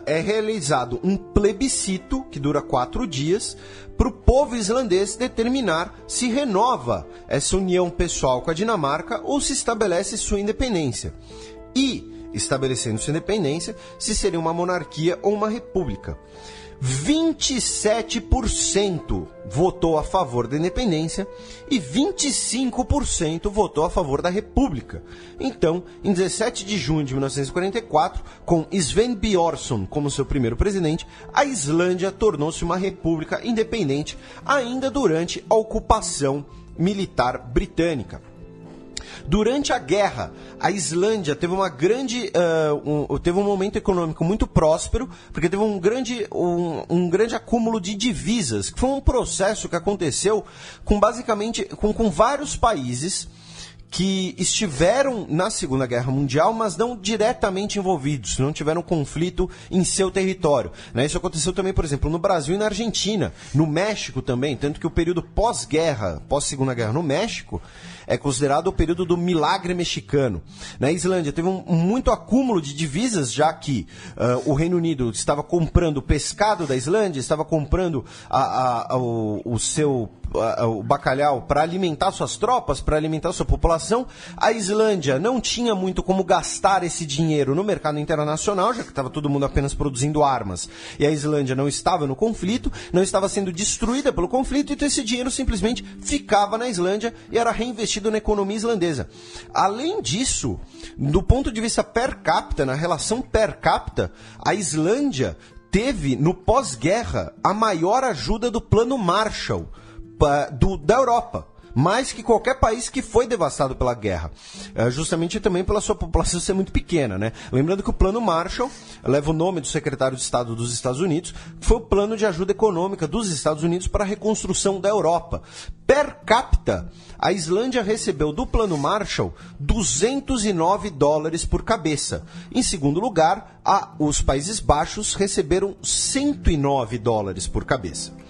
É realizado um plebiscito que dura 4 dias para o povo islandês determinar se renova essa união pessoal com a Dinamarca ou se estabelece sua independência. E, estabelecendo sua independência, se seria uma monarquia ou uma república. 27% votou a favor da independência e 25% votou a favor da república. Então, em 17 de junho de 1944, com Sven Björnsson como seu primeiro presidente, a Islândia tornou-se uma república independente ainda durante a ocupação militar britânica. Durante a guerra, a Islândia teve teve um momento econômico muito próspero, porque teve um grande acúmulo de divisas, que foi um processo que aconteceu com vários países que estiveram na Segunda Guerra Mundial, mas não diretamente envolvidos, não tiveram conflito em seu território. Né? Isso aconteceu também, por exemplo, no Brasil e na Argentina, no México também, tanto que o período pós-guerra, pós-Segunda Guerra no México, é considerado o período do milagre mexicano. Na Islândia teve muito acúmulo de divisas, já que o Reino Unido estava comprando pescado da Islândia, estava comprando o bacalhau para alimentar suas tropas, para alimentar sua população. A Islândia não tinha muito como gastar esse dinheiro no mercado internacional, já que estava todo mundo apenas produzindo armas. E a Islândia não estava no conflito, não estava sendo destruída pelo conflito, então esse dinheiro simplesmente ficava na Islândia e era reinvestido na economia islandesa. Além disso, do ponto de vista per capita, na relação per capita, a Islândia teve, no pós-guerra, a maior ajuda do Plano Marshall da Europa, mais que qualquer país que foi devastado pela guerra, justamente também pela sua população ser muito pequena, né? Lembrando que o Plano Marshall leva o nome do secretário de Estado dos Estados Unidos, que foi o plano de ajuda econômica dos Estados Unidos para a reconstrução da Europa. Per capita, a Islândia recebeu do Plano Marshall $209 por cabeça. Em segundo lugar, os Países Baixos receberam $109 por cabeça.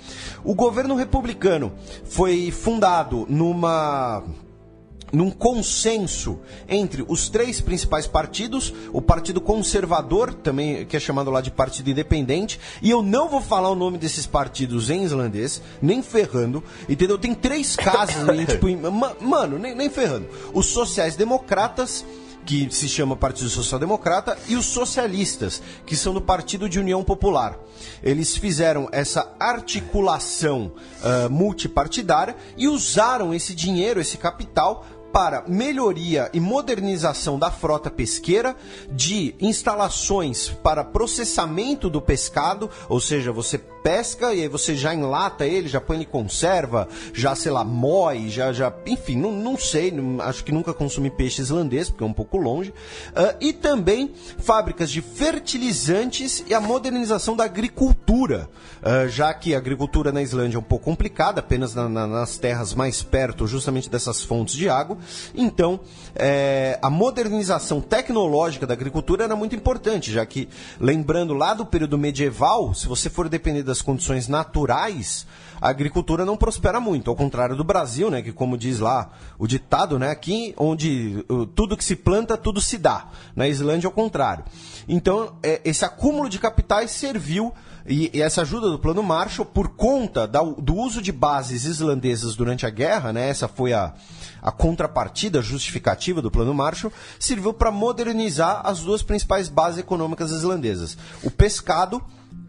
O governo republicano foi fundado num consenso entre os 3 principais partidos, o Partido Conservador, também que é chamado lá de Partido Independente, e eu não vou falar o nome desses partidos em islandês, nem ferrando, entendeu? Tem 3 casas, tipo, mano, nem ferrando. Os sociais-democratas, que se chama Partido Social Democrata, e os socialistas, que são do Partido de União Popular. Eles fizeram essa articulação multipartidária e usaram esse dinheiro, esse capital, para melhoria e modernização da frota pesqueira, de instalações para processamento do pescado, ou seja, você pesca e aí você já enlata ele, já põe ele em conserva, já, sei lá, moe, enfim, não sei, acho que nunca consumi peixe islandês, porque é um pouco longe, e também fábricas de fertilizantes e a modernização da agricultura, já que a agricultura na Islândia é um pouco complicada, apenas nas terras mais perto justamente dessas fontes de água. Então, a modernização tecnológica da agricultura era muito importante, já que, lembrando lá do período medieval, se você for depender das condições naturais, a agricultura não prospera muito, ao contrário do Brasil, né, que como diz lá o ditado, né, aqui onde tudo que se planta, tudo se dá. Na Islândia, ao contrário. Então, esse acúmulo de capitais serviu, e essa ajuda do Plano Marshall, por conta do uso de bases islandesas durante a guerra, né, essa foi a contrapartida justificativa do Plano Marshall, serviu para modernizar as 2 principais bases econômicas islandesas, o pescado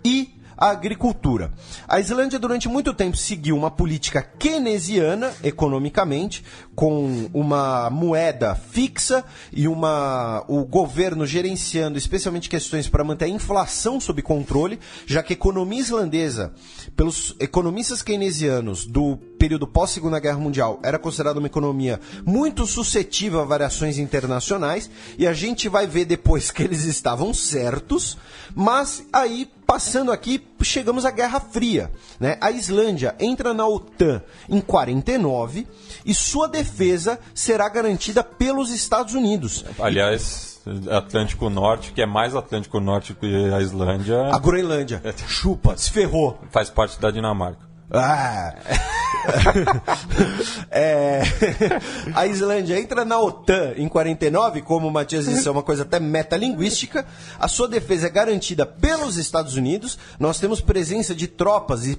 e a agricultura. A Islândia durante muito tempo seguiu uma política keynesiana economicamente, com uma moeda fixa e o governo gerenciando especialmente questões para manter a inflação sob controle, já que a economia islandesa, pelos economistas keynesianos do período pós-Segunda Guerra Mundial, era considerada uma economia muito suscetível a variações internacionais, e a gente vai ver depois que eles estavam certos, mas aí, passando aqui, chegamos à Guerra Fria, né? A Islândia entra na OTAN em 49 e sua defesa será garantida pelos Estados Unidos. Aliás, Atlântico Norte, que é mais Atlântico Norte que a Islândia... A Groenlândia. Chupa, se ferrou. Faz parte da Dinamarca. A Islândia entra na OTAN em 49, como o Matias disse, é uma coisa até metalinguística. A sua defesa é garantida pelos Estados Unidos. Nós temos presença de tropas e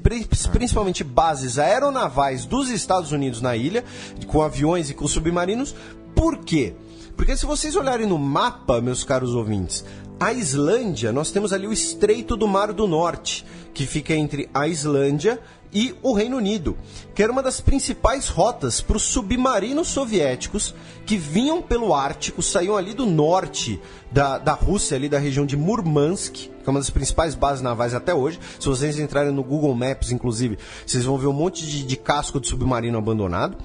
principalmente bases aeronavais dos Estados Unidos na ilha, com aviões e com submarinos. Por quê? Porque se vocês olharem no mapa, meus caros ouvintes, a Islândia, nós temos ali o Estreito do Mar do Norte, que fica entre a Islândia e o Reino Unido, que era uma das principais rotas para os submarinos soviéticos que vinham pelo Ártico, saíam ali do norte da Rússia, ali da região de Murmansk, que é uma das principais bases navais até hoje. Se vocês entrarem no Google Maps, inclusive, vocês vão ver um monte de casco de submarino abandonado.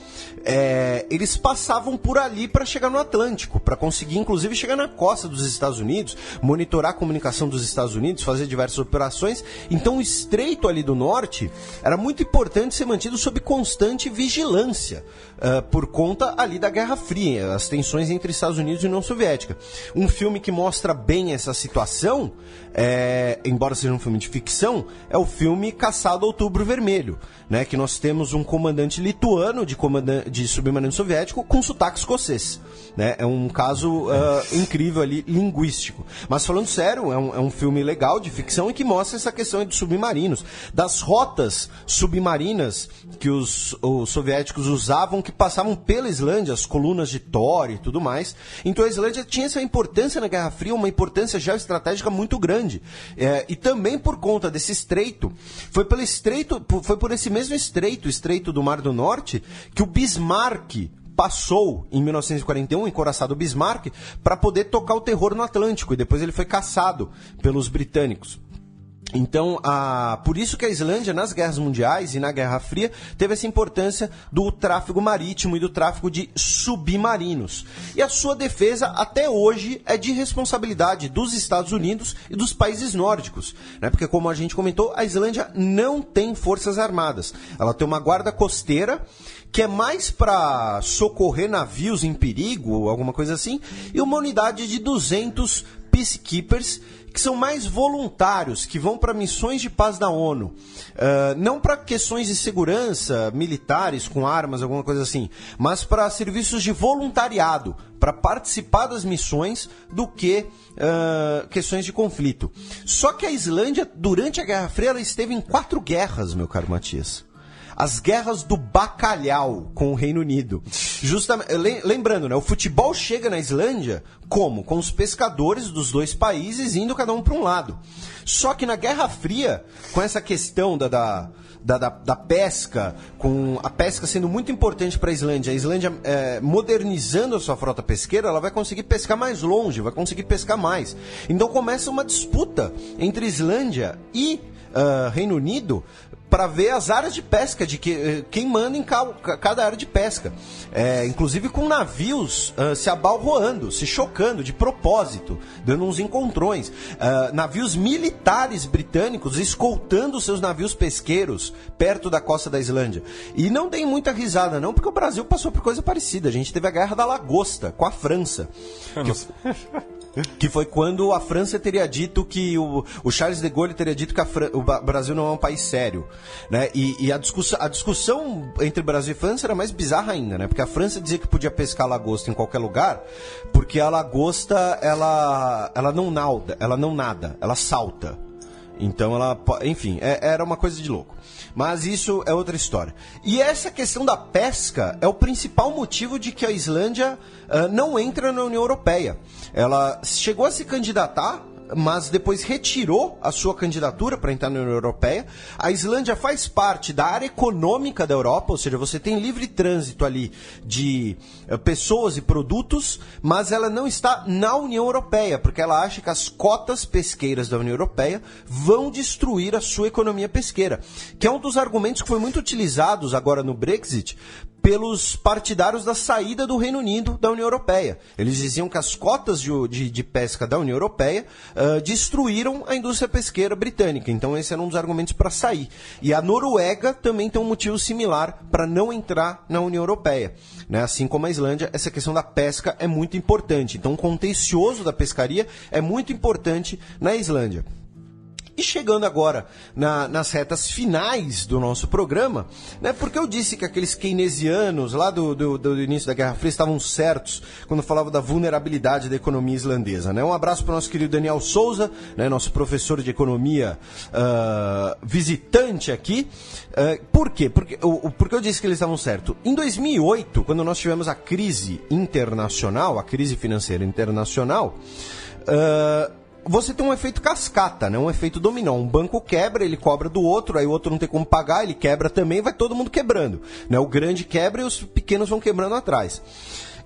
Eles passavam por ali para chegar no Atlântico, para conseguir, inclusive, chegar na costa dos Estados Unidos, monitorar a comunicação dos Estados Unidos, fazer diversas operações. Então, o Estreito ali do Norte era muito importante ser mantido sob constante vigilância, por conta ali da Guerra Fria, as tensões entre Estados Unidos e União Soviética. Um filme que mostra bem essa situação, embora seja um filme de ficção, é o filme Caçado ao Outubro Vermelho, né, que nós temos um comandante lituano de submarino soviético com sotaque escocês, né? É um caso incrível ali, linguístico. Mas falando sério, é um filme legal de ficção e que mostra essa questão de submarinos, das rotas submarinas que os soviéticos usavam, que passavam pela Islândia, as colunas de Thor e tudo mais. Então a Islândia tinha essa importância na Guerra Fria, uma importância geoestratégica muito grande. E também por conta desse estreito, foi por esse mesmo estreito do Mar do Norte, que o Bismarck passou em 1941, encoraçado o Bismarck, para poder tocar o terror no Atlântico, e depois ele foi caçado pelos britânicos. Então, por isso que a Islândia, nas guerras mundiais e na Guerra Fria, teve essa importância do tráfego marítimo e do tráfego de submarinos. E a sua defesa, até hoje, é de responsabilidade dos Estados Unidos e dos países nórdicos, né? Porque, como a gente comentou, a Islândia não tem forças armadas. Ela tem uma guarda costeira, que é mais para socorrer navios em perigo, alguma coisa assim, e uma unidade de 200 peacekeepers, que são mais voluntários, que vão para missões de paz da ONU, não para questões de segurança, militares com armas, alguma coisa assim, mas para serviços de voluntariado, para participar das missões, do que questões de conflito. Só que a Islândia, durante a Guerra Fria, ela esteve em 4 guerras, meu caro Matias. As guerras do bacalhau com o Reino Unido. Justamente, lembrando, né, o futebol chega na Islândia como? Com os pescadores dos 2 países indo cada um para um lado. Só que na Guerra Fria, com essa questão da pesca, com a pesca sendo muito importante para a Islândia modernizando a sua frota pesqueira, ela vai conseguir pescar mais longe, vai conseguir pescar mais. Então começa uma disputa entre Islândia e Reino Unido para ver as áreas de pesca, de quem manda em cada área de pesca. Inclusive com navios se abalroando, se chocando de propósito, dando uns encontrões. Navios militares britânicos escoltando seus navios pesqueiros perto da costa da Islândia. E não tem muita risada não, porque o Brasil passou por coisa parecida. A gente teve a Guerra da Lagosta com a França. Que foi quando a França teria dito que o Charles de Gaulle teria dito que o Brasil não é um país sério, né? E a discussão entre Brasil e França era mais bizarra ainda, né? Porque a França dizia que podia pescar a lagosta em qualquer lugar, porque a lagosta ela não nada, ela salta. Então enfim, era uma coisa de louco. Mas isso é outra história. E essa questão da pesca é o principal motivo de que a Islândia não entra na União Europeia. Ela chegou a se candidatar, mas depois retirou a sua candidatura para entrar na União Europeia. A Islândia faz parte da área econômica da Europa, ou seja, você tem livre trânsito ali de pessoas e produtos, mas ela não está na União Europeia, porque ela acha que as cotas pesqueiras da União Europeia vão destruir a sua economia pesqueira, que é um dos argumentos que foi muito utilizados agora no Brexit pelos partidários da saída do Reino Unido da União Europeia. Eles diziam que as cotas de pesca da União Europeia destruíram a indústria pesqueira britânica. Então esse era um dos argumentos para sair. E a Noruega também tem um motivo similar para não entrar na União Europeia, né? Assim como a Islândia, essa questão da pesca é muito importante. Então o contencioso da pescaria é muito importante na Islândia. E chegando agora nas retas finais do nosso programa, né, porque eu disse que aqueles keynesianos lá do início da Guerra Fria estavam certos quando falavam da vulnerabilidade da economia islandesa. Né? Um abraço para o nosso querido Daniel Souza, né, nosso professor de economia visitante aqui. Por quê? Porque eu disse que eles estavam certos. Em 2008, quando nós tivemos a crise internacional, a crise financeira internacional, você tem um efeito cascata, né? Um efeito dominó. Um banco quebra, ele cobra do outro, aí o outro não tem como pagar, ele quebra também, vai todo mundo quebrando, né? O grande quebra e os pequenos vão quebrando atrás.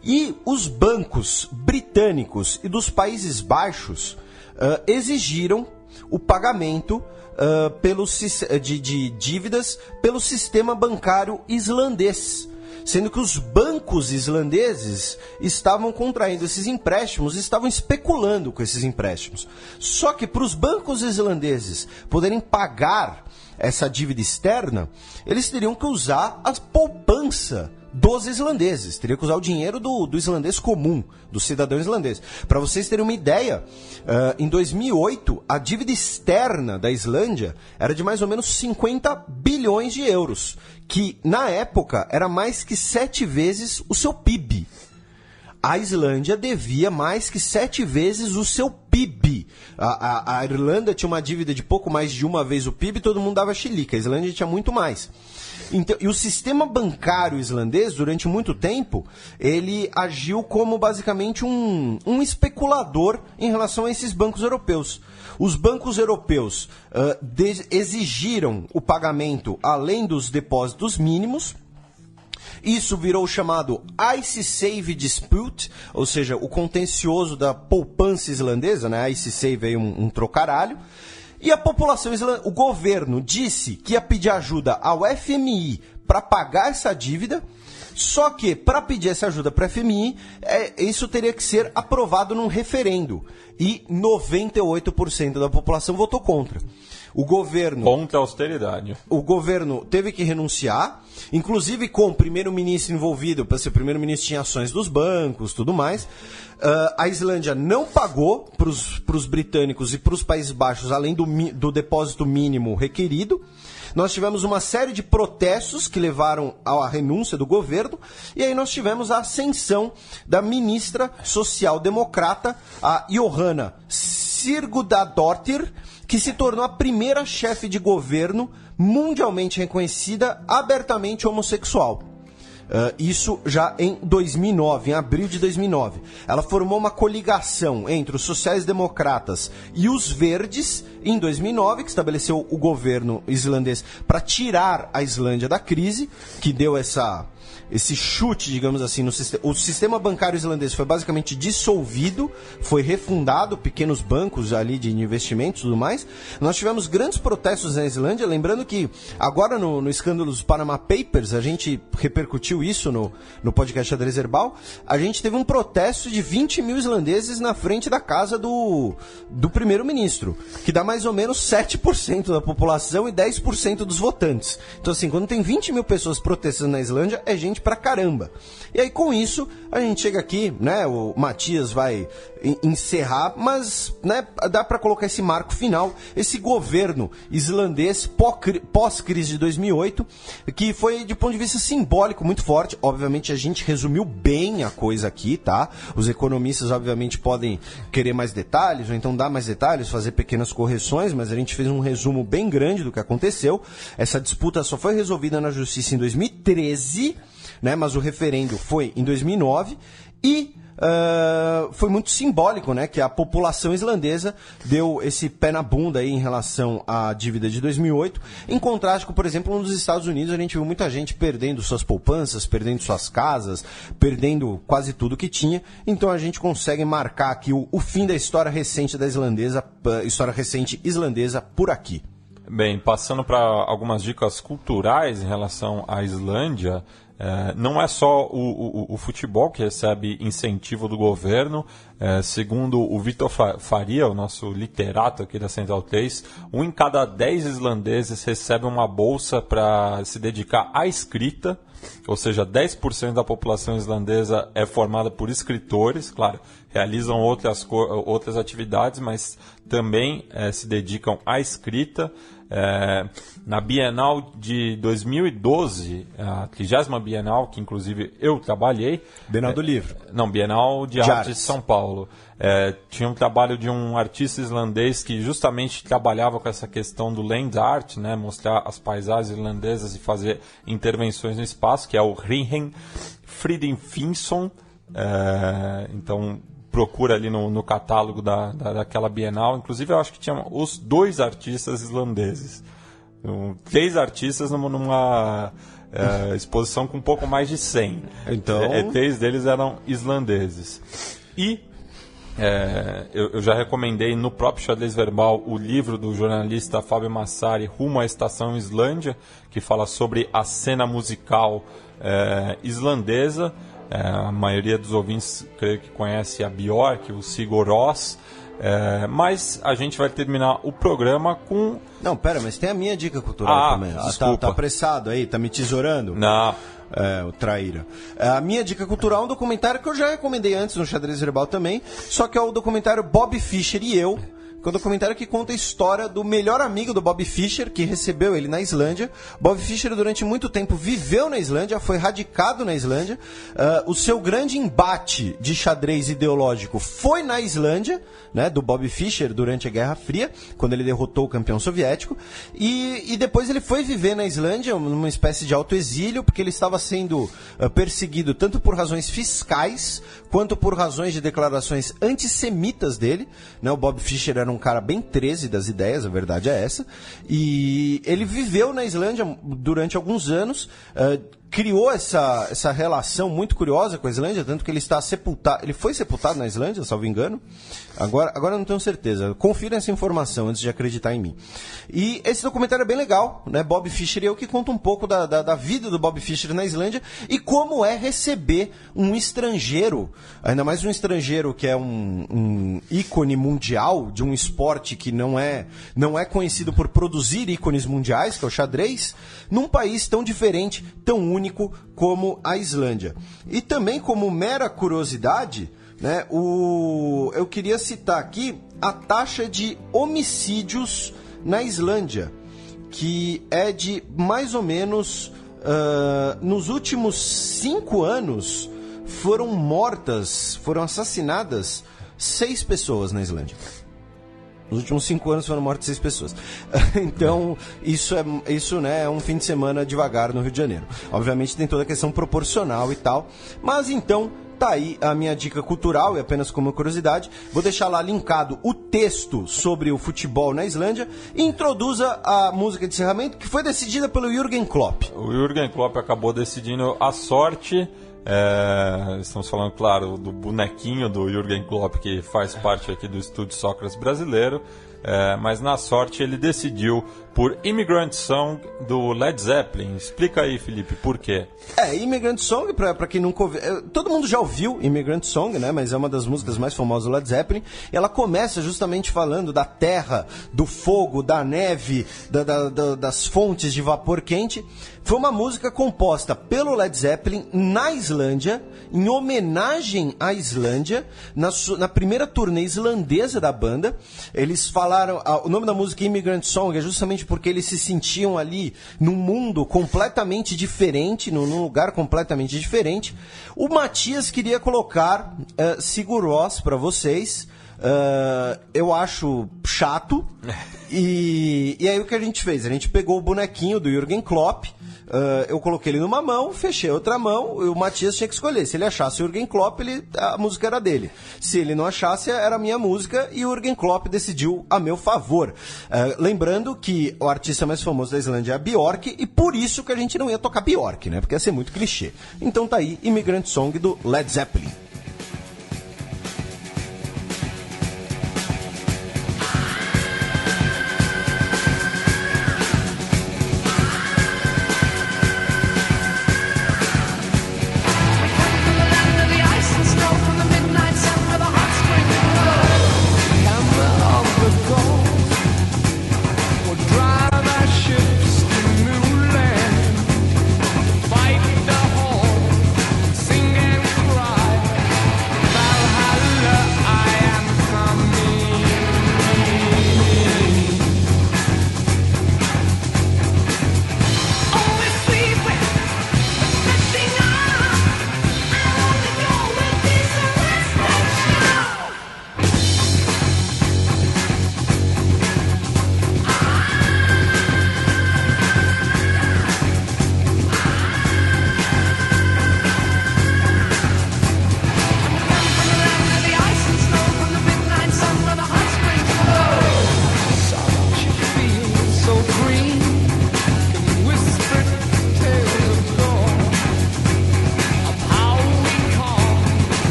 E os bancos britânicos e dos Países Baixos exigiram o pagamento de dívidas pelo sistema bancário islandês, sendo que os bancos islandeses estavam contraindo esses empréstimos, estavam especulando com esses empréstimos. Só que para os bancos islandeses poderem pagar essa dívida externa, eles teriam que usar a poupança dos islandeses, teriam que usar o dinheiro do islandês comum, do cidadão islandês. Para vocês terem uma ideia, em 2008, a dívida externa da Islândia era de mais ou menos 50 bilhões de euros, que na época era mais que 7 vezes o seu PIB. A Islândia devia mais que 7 vezes o seu PIB. A Irlanda tinha uma dívida de pouco mais de uma vez o PIB, todo mundo dava chilica. A Islândia tinha muito mais. Então, e o sistema bancário islandês, durante muito tempo, ele agiu como basicamente um especulador em relação a esses bancos europeus. Os bancos europeus exigiram o pagamento além dos depósitos mínimos. Isso virou o chamado Icesave Dispute, ou seja, o contencioso da poupança islandesa, né? Icesave é um trocaralho. E a população islandesa, o governo disse que ia pedir ajuda ao FMI para pagar essa dívida. Só que, para pedir essa ajuda para a FMI, isso teria que ser aprovado num referendo. E 98% da população votou contra. O governo... Contra a austeridade. O governo teve que renunciar, inclusive com o primeiro-ministro envolvido, para ser o primeiro-ministro tinha ações dos bancos, tudo mais. A Islândia não pagou para os britânicos e para os Países Baixos, além do depósito mínimo requerido. Nós tivemos uma série de protestos que levaram à renúncia do governo, e aí nós tivemos a ascensão da ministra social-democrata, a Johanna Sigurdardóttir, que se tornou a primeira chefe de governo mundialmente reconhecida abertamente homossexual. Isso já em 2009, em abril de 2009. Ela formou uma coligação entre os sociais-democratas e os verdes em 2009, que estabeleceu o governo islandês para tirar a Islândia da crise, que deu esse chute, digamos assim, no sistema. O sistema bancário islandês foi basicamente dissolvido, foi refundado, pequenos bancos ali de investimentos e tudo mais. Nós tivemos grandes protestos na Islândia, lembrando que agora no escândalo dos Panama Papers, a gente repercutiu isso no podcast Xadrez Herbal, a gente teve um protesto de 20 mil islandeses na frente da casa do primeiro-ministro, que dá mais ou menos 7% da população e 10% dos votantes. Então assim, quando tem 20 mil pessoas protestando na Islândia, é gente pra caramba. E aí com isso a gente chega aqui, né, o Matias vai encerrar, mas, né, dá pra colocar esse marco final, esse governo islandês pós-crise de 2008, que foi de ponto de vista simbólico muito forte. Obviamente a gente resumiu bem a coisa aqui, tá? Os economistas obviamente podem querer mais detalhes, ou então dar mais detalhes, fazer pequenas correções, mas a gente fez um resumo bem grande do que aconteceu. Essa disputa só foi resolvida na justiça em 2013, né, mas o referendo foi em 2009 e foi muito simbólico, né, que a população islandesa deu esse pé na bunda aí em relação à dívida de 2008, em contraste com, por exemplo, nos Estados Unidos, a gente viu muita gente perdendo suas poupanças, perdendo suas casas, perdendo quase tudo que tinha. Então a gente consegue marcar aqui o fim da história recente islandesa por aqui. Bem, passando para algumas dicas culturais em relação à Islândia, não é só o futebol que recebe incentivo do governo. Segundo o Vitor Faria, o nosso literato aqui da Central 3, 1 em cada 10 islandeses recebe uma bolsa para se dedicar à escrita, ou seja, 10% da população islandesa é formada por escritores, claro, realizam outras atividades, mas também se dedicam à escrita. Na Bienal de 2012, a 30ª Bienal, que inclusive eu trabalhei... Bienal do Livro. Não, Bienal de Arte de São Paulo. Tinha um trabalho de um artista islandês que justamente trabalhava com essa questão do land art, né, mostrar as paisagens irlandesas e fazer intervenções no espaço, que é o Hrein Fridtjofsson. Então... procura ali no catálogo daquela Bienal. Inclusive, eu acho que tinha os 2 artistas islandeses. 3 artistas numa exposição com um pouco mais de 100. Então... 3 deles eram islandeses. E eu já recomendei no próprio Xadrez Verbal o livro do jornalista Fábio Massari, Rumo à Estação Islândia, que fala sobre a cena musical islandesa. A maioria dos ouvintes creio que conhece a Björk, o Sigur Rós, mas a gente vai terminar o programa com... Não, pera, mas tem a minha dica cultural também. Desculpa. Tá apressado aí, tá me tesourando? Não. O traíra. A minha dica cultural é um documentário que eu já recomendei antes no Xadrez Verbal também, só que é o documentário Bob Fischer e Eu, que é um documentário que conta a história do melhor amigo do Bob Fischer, que recebeu ele na Islândia. Bob Fischer, durante muito tempo, viveu na Islândia, foi radicado na Islândia. O seu grande embate de xadrez ideológico foi na Islândia, né, do Bob Fischer, durante a Guerra Fria, quando ele derrotou o campeão soviético. E depois ele foi viver na Islândia, numa espécie de autoexílio, porque ele estava sendo perseguido tanto por razões fiscais, quanto por razões de declarações antissemitas dele, né? O Bob Fischer era um cara bem 13 das ideias, a verdade é essa, e ele viveu na Islândia durante alguns anos, criou essa relação muito curiosa com a Islândia, tanto que ele está sepultado. Ele foi sepultado na Islândia, salvo engano. Agora eu não tenho certeza. Confira essa informação antes de acreditar em mim. E esse documentário é bem legal, né? Bob Fischer e eu, que conta um pouco da vida do Bob Fischer na Islândia e como é receber um estrangeiro, ainda mais um estrangeiro que é um ícone mundial de um esporte que não é conhecido por produzir ícones mundiais, que é o xadrez, num país tão diferente, tão único como a Islândia. E também, como mera curiosidade, né, eu queria citar aqui a taxa de homicídios na Islândia, que é de mais ou menos, nos últimos 5 anos, foram assassinadas 6 pessoas na Islândia. Nos últimos 5 anos foram mortas 6 pessoas. Então, isso, né, é um fim de semana devagar no Rio de Janeiro. Obviamente tem toda a questão proporcional e tal. Mas então, tá aí a minha dica cultural, e apenas como curiosidade, vou deixar lá linkado o texto sobre o futebol na Islândia e introduza a música de encerramento, que foi decidida pelo Jürgen Klopp. O Jürgen Klopp acabou decidindo a sorte. Estamos falando, claro, do bonequinho do Jürgen Klopp, que faz parte aqui do Estúdio Sócrates brasileiro, mas na sorte ele decidiu por Immigrant Song do Led Zeppelin. Explica aí, Felipe, por quê? Immigrant Song, pra quem nunca ouviu, todo mundo já ouviu Immigrant Song, né? Mas é uma das músicas mais famosas do Led Zeppelin. Ela começa justamente falando da terra, do fogo, da neve, das fontes de vapor quente. Foi uma música composta pelo Led Zeppelin na Islândia, em homenagem à Islândia, na primeira turnê islandesa da banda. Eles falaram, o nome da música Immigrant Song é justamente porque eles se sentiam ali num mundo completamente diferente, num lugar completamente diferente. O Matias queria colocar Sigur Rós para vocês. Eu acho chato. E aí o que a gente fez? A gente pegou o bonequinho do Jürgen Klopp. Eu coloquei ele numa mão, fechei outra mão, e o Matias tinha que escolher. Se ele achasse o Jürgen Klopp, a música era dele. Se ele não achasse, era a minha música, e o Jürgen Klopp decidiu a meu favor. Lembrando que o artista mais famoso da Islândia é a Björk, e por isso que a gente não ia tocar Björk, né? Porque ia ser muito clichê. Então tá aí, Immigrant Song do Led Zeppelin.